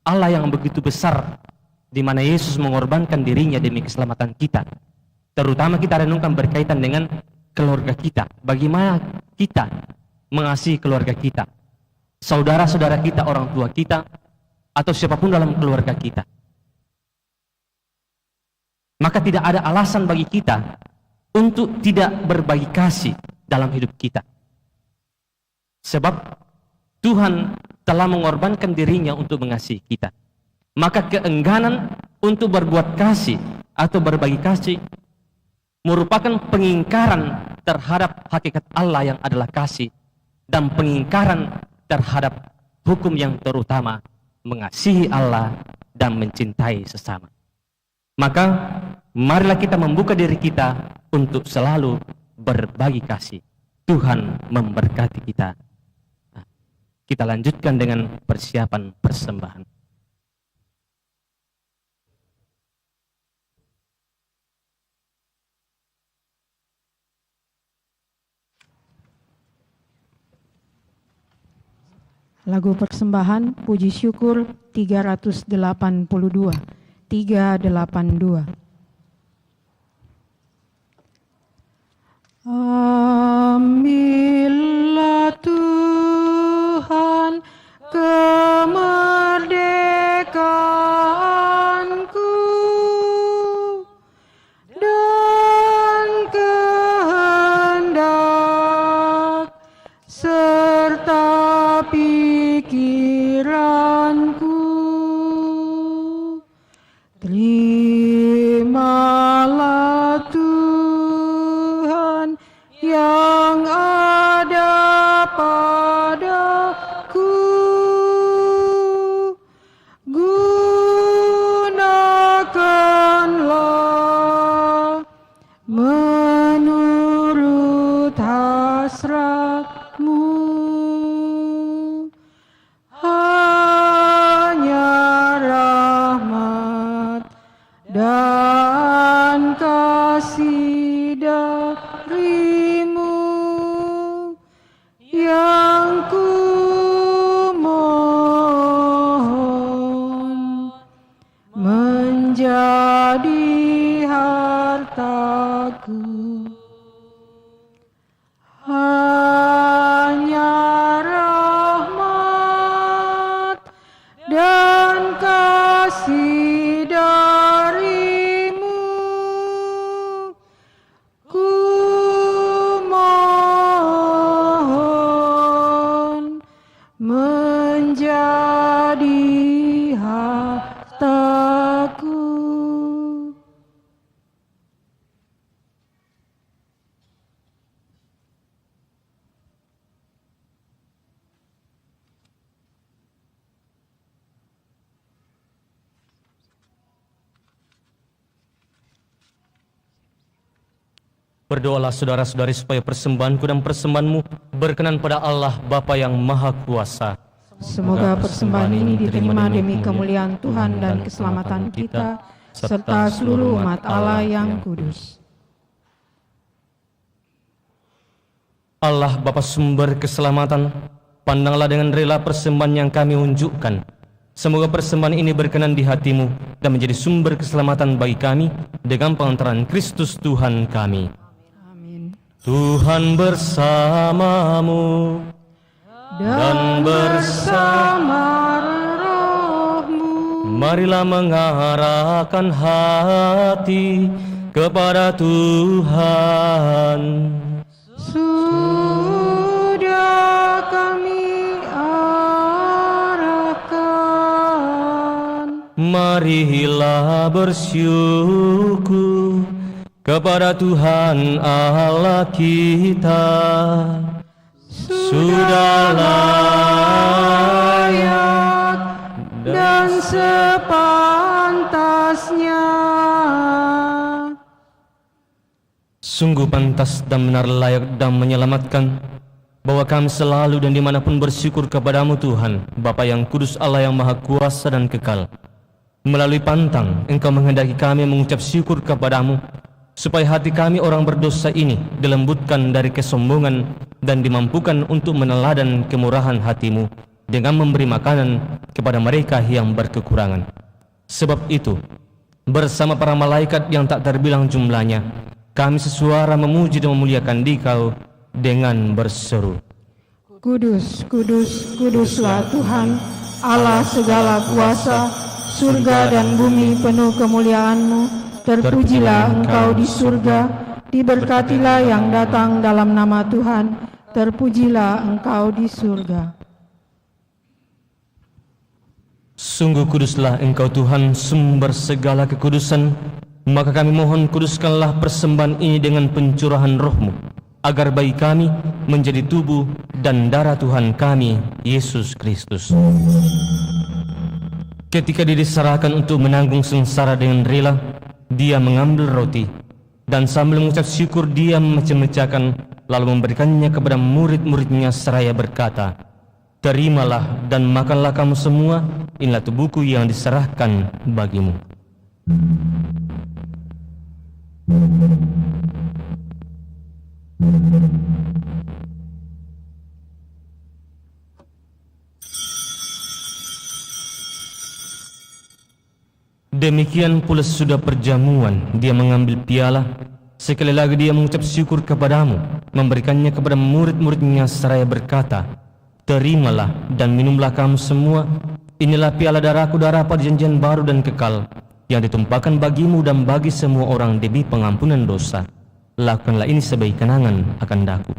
Allah yang begitu besar, di mana Yesus mengorbankan dirinya demi keselamatan kita. Terutama kita renungkan berkaitan dengan keluarga kita. Bagaimana kita mengasihi keluarga kita, saudara-saudara kita, orang tua kita, atau siapapun dalam keluarga kita. Maka tidak ada alasan bagi kita untuk tidak berbagi kasih dalam hidup kita. Sebab Tuhan telah mengorbankan dirinya untuk mengasihi kita. Maka keengganan untuk berbuat kasih atau berbagi kasih merupakan pengingkaran terhadap hakikat Allah yang adalah kasih, dan pengingkaran terhadap hukum yang terutama, mengasihi Allah dan mencintai sesama. Maka marilah kita membuka diri kita untuk selalu berbagi kasih. Tuhan memberkati kita. Nah, kita lanjutkan dengan persiapan persembahan. Lagu persembahan puji syukur 382. 382. Ambillah Tuhan kemerdekaanku dan kehendak serta pikiranku. Terimalah Tuhan yang ada padaku, gunakanlah menurut hasratmu. Dan kasih darimu yang ku mohon menjadi hartaku. Hanya rahmat dan kasih Berdoalah saudara-saudari supaya persembahanku dan persembahanmu berkenan pada Allah Bapa yang Maha Kuasa. Semoga persembahan ini diterima demi kemuliaan Tuhan dan keselamatan kita, serta seluruh umat Allah yang kudus. Allah Bapa sumber keselamatan, Pandanglah dengan rela persembahan yang kami unjukkan. Semoga persembahan ini berkenan di hatimu dan menjadi sumber keselamatan bagi kami dengan pengantaran Kristus Tuhan kami. Amin. Tuhan bersamamu dan bersama rohmu. marilah mengarahkan hati kepada Tuhan. Sudah kami arahkan. Marilah bersyukur kepada Tuhan Allah kita. Sudah layak dan sepantasnya. Sungguh pantas dan benar layak dan menyelamatkan bahwa kami selalu dan dimanapun bersyukur kepadamu Tuhan, Bapa yang kudus, Allah yang maha kuasa dan kekal. Melalui pantang Engkau menghendaki kami mengucap syukur kepadamu, supaya hati kami orang berdosa ini dilembutkan dari kesombongan dan dimampukan untuk meneladan kemurahan hatimu dengan memberi makanan kepada mereka yang berkekurangan. Sebab itu, bersama para malaikat yang tak terbilang jumlahnya, kami sesuara memuji dan memuliakan Dikau dengan berseru, Kudus, kudus, kuduslah Tuhan, Allah segala kuasa, surga dan bumi penuh kemuliaan-Mu. Terpujilah Engkau di surga, diberkatilah yang datang dalam nama Tuhan, terpujilah Engkau di surga. Sungguh kuduslah Engkau Tuhan, sumber segala kekudusan. Maka kami mohon kuduskanlah persembahan ini dengan pencurahan roh-Mu, agar bagi kami menjadi tubuh dan darah Tuhan kami, Yesus Kristus. Ketika Dia diserahkan untuk menanggung sengsara dengan rela, Dia mengambil roti, dan sambil mengucap syukur Dia memecah-mecahkan, lalu memberikannya kepada murid-muridnya seraya berkata, Terimalah dan makanlah kamu semua, inilah tubuhku yang diserahkan bagimu. Demikian pula sudah perjamuan, Dia mengambil piala. Sekali lagi Dia mengucap syukur kepadamu, memberikannya kepada murid-muridnya seraya berkata, Terimalah dan minumlah kamu semua, inilah piala darahku, darah perjanjian baru dan kekal, yang ditumpahkan bagimu dan bagi semua orang demi pengampunan dosa. Lakukanlah ini sebagai kenangan akan Daku.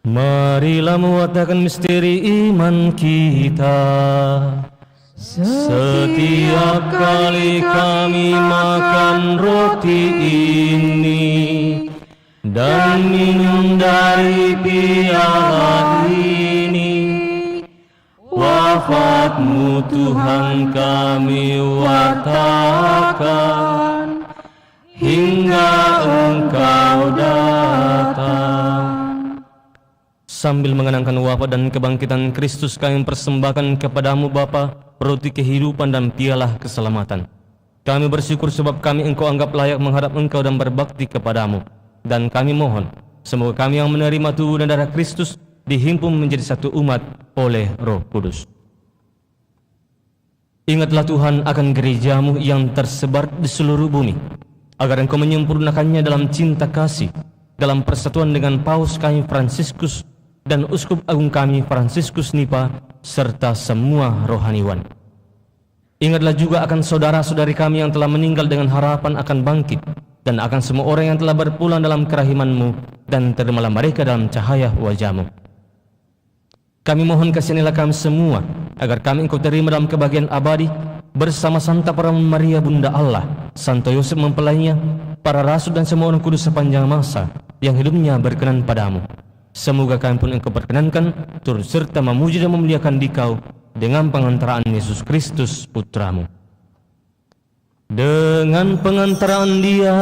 Marilah mewartakan misteri iman kita. Setiap kali kami makan roti ini dan minum dari piala ini, wafat-Mu Tuhan kami wartakan hingga Engkau datang. Sambil mengenangkan wafat dan kebangkitan Kristus, kami persembahkan kepadamu Bapa roti kehidupan dan piala keselamatan. Kami bersyukur sebab kami Engkau anggap layak menghadap Engkau dan berbakti kepadamu. Dan kami mohon, semoga kami yang menerima tubuh dan darah Kristus dihimpun menjadi satu umat oleh Roh Kudus. Ingatlah Tuhan akan gerejamu yang tersebar di seluruh bumi, agar Engkau menyempurnakannya dalam cinta kasih, dalam persatuan dengan Paus kami Fransiskus dan Uskup Agung kami Fransiskus Nipa, serta semua rohaniwan. Ingatlah juga akan saudara-saudari kami yang telah meninggal dengan harapan akan bangkit, dan akan semua orang yang telah berpulang dalam kerahiman-Mu, dan terimalah mereka dalam cahaya wajah-Mu. Kami mohon kasihanilah kami semua, agar kami Engkau terima dalam kebahagiaan abadi, bersama Santa Para Maria Bunda Allah, Santo Yosef mempelainya, para rasul dan semua orang kudus sepanjang masa, yang hidupnya berkenan padamu. Semoga kami pun Engkau perkenankan, turut serta memuji dan memuliakan Dikau, dengan pengantaraan Yesus Kristus Putramu. Dengan pengantaraan Dia,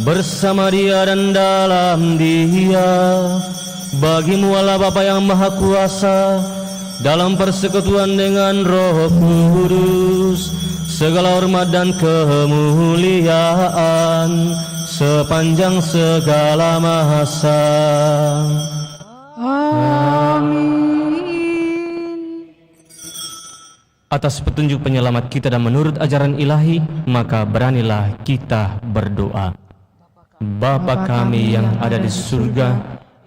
bersama Dia dan dalam Dia, bagimu Allah Bapa yang Maha Kuasa, dalam persekutuan dengan Roh Kudus, segala hormat dan kemuliaan sepanjang segala masa. Amin. Atas petunjuk penyelamat kita dan menurut ajaran ilahi, maka beranilah kita berdoa. Bapa kami yang ada di surga,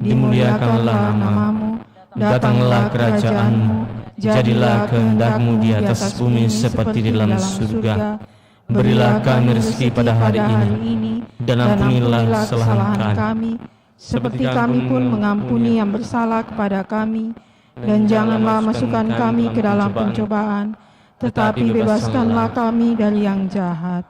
dimuliakanlah namamu, datanglah kerajaanmu, jadilah kehendak-Mu di atas bumi seperti di dalam surga. Berilah kami rezeki pada hari ini, dan ampunilah kesalahan kami, seperti kami pun mengampuni yang bersalah kepada kami. Dan janganlah masukkan kami ke dalam pencobaan, tetapi bebaskanlah kami dari yang jahat.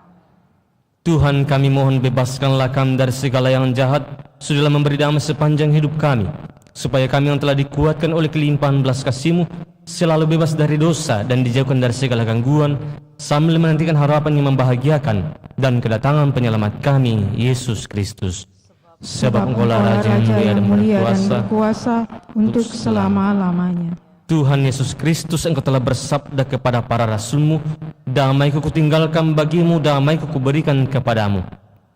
Tuhan, kami mohon bebaskanlah kami dari segala yang jahat, sudahlah memberi damai sepanjang hidup kami, supaya kami yang telah dikuatkan oleh kelimpahan belas kasih-Mu selalu bebas dari dosa dan dijauhkan dari segala gangguan, sambil menantikan harapan yang membahagiakan dan kedatangan penyelamat kami, Yesus Kristus. Sebab Engkaulah Raja yang mulia dan berkuasa untuk selama-lamanya. Tuhan Yesus Kristus, Engkau telah bersabda kepada para rasul-Mu, damai-Ku kutinggalkan bagimu, damai-Ku kuberikan kepadamu.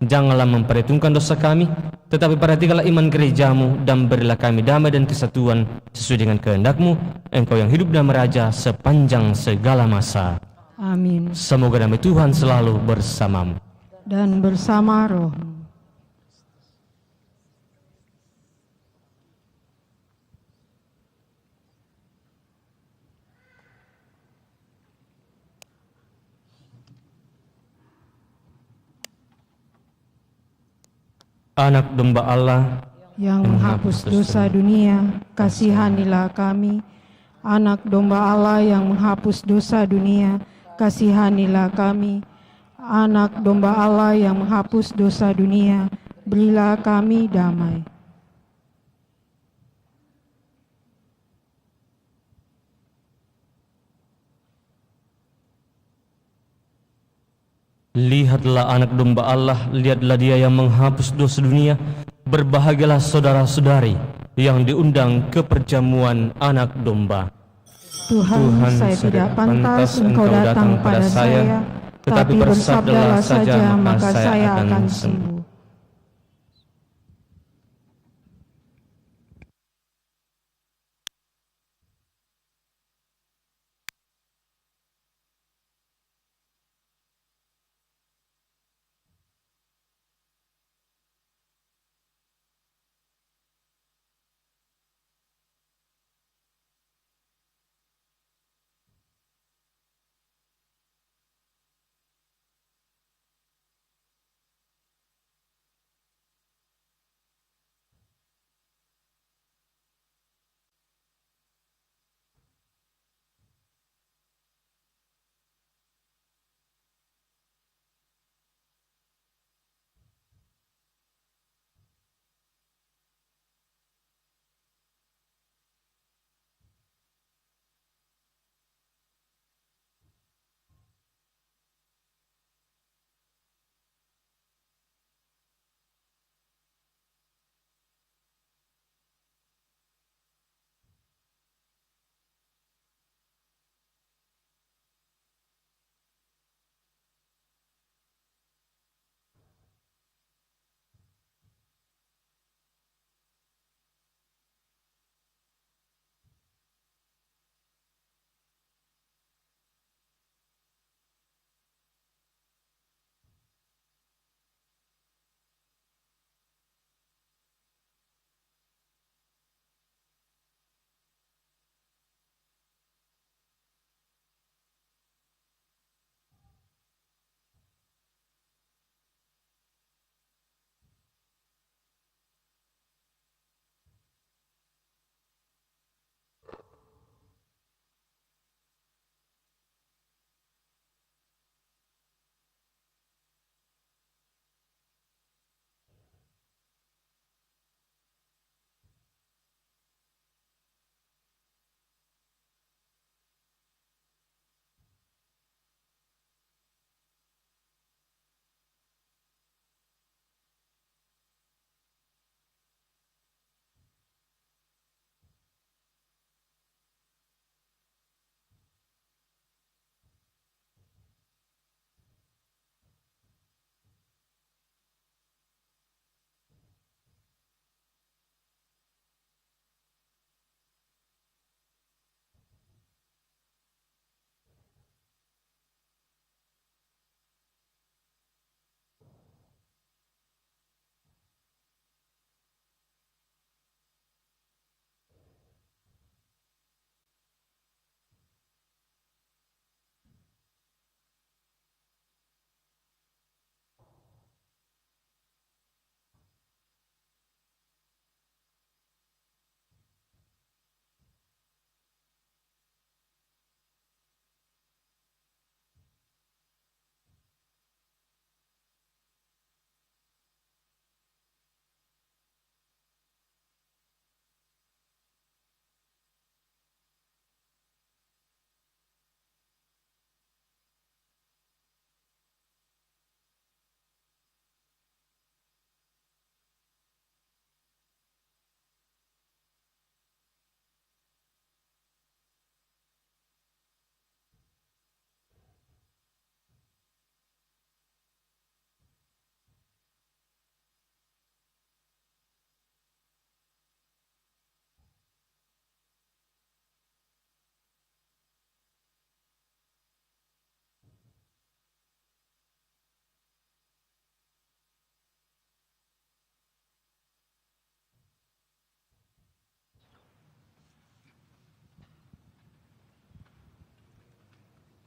Janganlah memperhitungkan dosa kami, tetapi perhatikanlah iman gereja-Mu, dan berilah kami damai dan kesatuan sesuai dengan kehendak-Mu, Engkau yang hidup dan meraja sepanjang segala masa. Amin. Semoga damai Tuhan selalu bersamamu Dan bersama roh-Mu. Anak domba Allah Yang menghapus dosa dunia, kasihanilah kami. Anak domba Allah yang menghapus dosa dunia, kasihanilah kami. Anak domba Allah yang menghapus dosa dunia, berilah kami damai. Lihatlah anak domba Allah, lihatlah Dia yang menghapus dosa dunia. Berbahagialah saudara-saudari yang diundang ke perjamuan anak domba. Tuhan, saya tidak pantas Engkau datang pada saya, tetapi bersabdalah saja maka saya akan sembuh.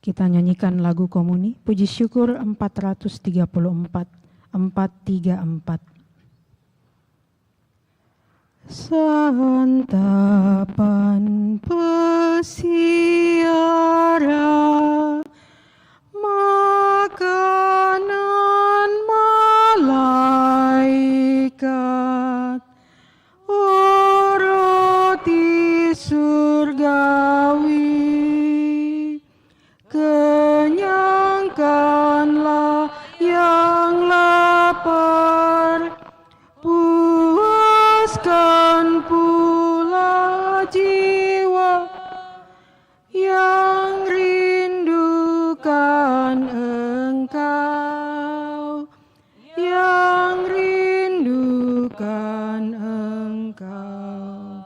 Kita nyanyikan lagu komuni, puji syukur 434, 434. Santapan pesiara, makanan malaikat, roti surgawi, kenyangkanlah yang lapar, puaskan pula jiwa yang rindukan Engkau, yang rindukan Engkau.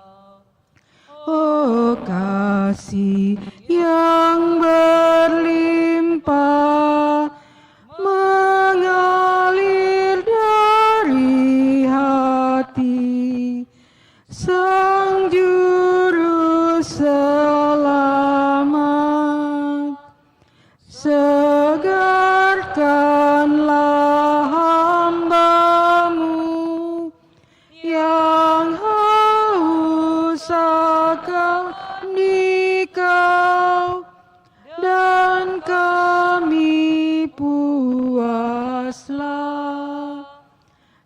Oh kasih yang berlimpah mengalir dari hati Sang Juru Selamat, segarkanlah hamba-Mu yang haus akan Dikau, dan kami puaslah,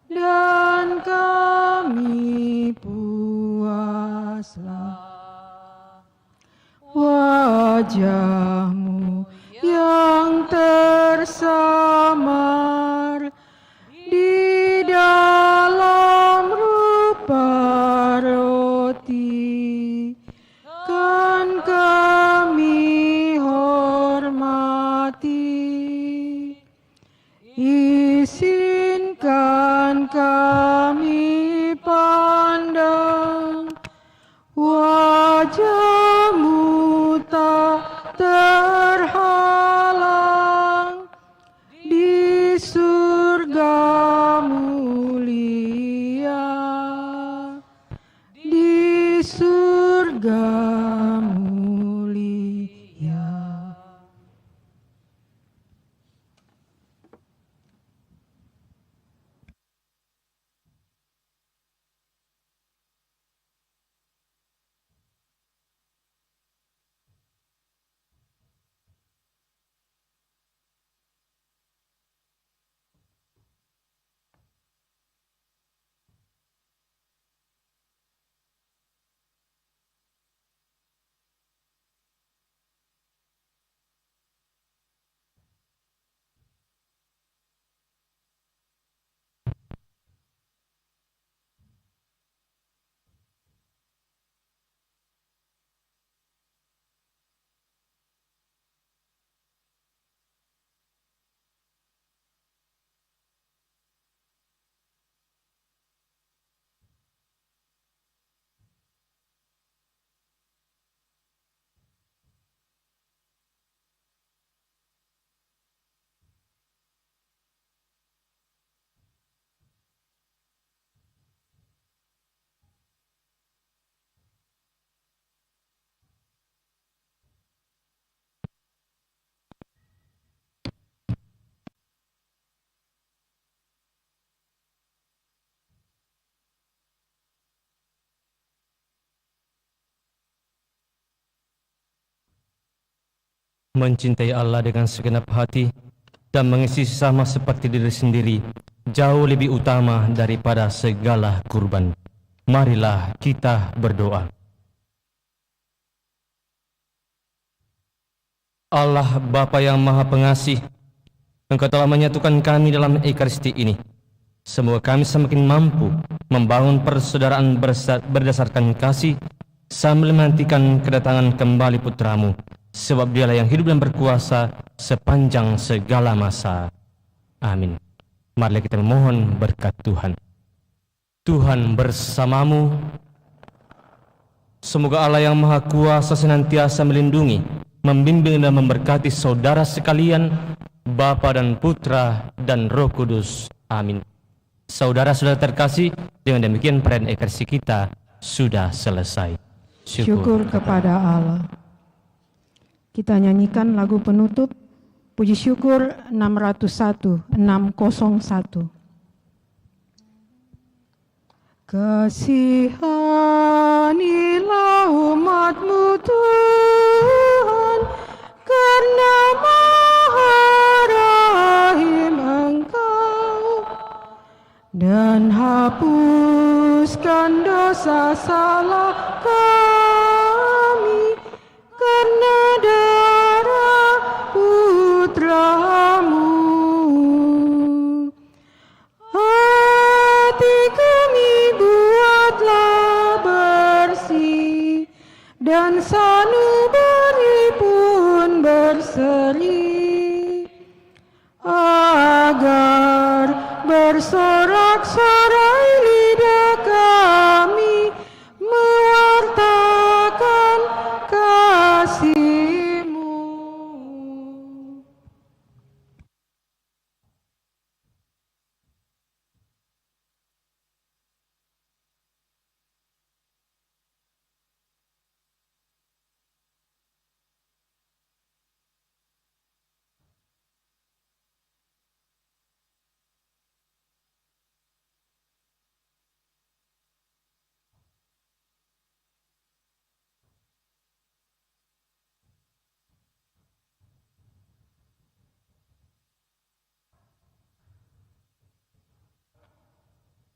dan kami puaslah. Wajah-Mu yang tersamar di dalam rupa roti, kan kami hormati. Izinkan kami pandang wajah-Mu tak terhalang di surga mulia, di surga mulia. Mencintai Allah dengan segenap hati dan mengisi sesama seperti diri sendiri jauh lebih utama daripada segala kurban. Marilah kita berdoa. Allah Bapa yang Maha Pengasih, Engkau telah menyatukan kami dalam Ekaristi ini. Semoga kami semakin mampu membangun persaudaraan berdasarkan kasih sambil menantikan kedatangan kembali Putra-Mu, sebab Dialah yang hidup dan berkuasa sepanjang segala masa. Amin. Marilah kita memohon berkat Tuhan. Tuhan bersamamu. Semoga Allah yang Maha Kuasa senantiasa melindungi, membimbing dan memberkati saudara sekalian, Bapa dan Putra dan Roh Kudus. Amin. Saudara-saudara terkasih, dengan demikian perayaan Ekaristi kita sudah selesai. Syukur kepada Allah. Kita nyanyikan lagu penutup Puji Syukur 601. Kasihanilah umat-Mu Tuhan, karena Maha Rahim Engkau, dan hapuskan dosa salah kami, karena darah Putra-Mu. Hati kami buatlah bersih, dan sanubari pun berseri, agar bersorak-sorak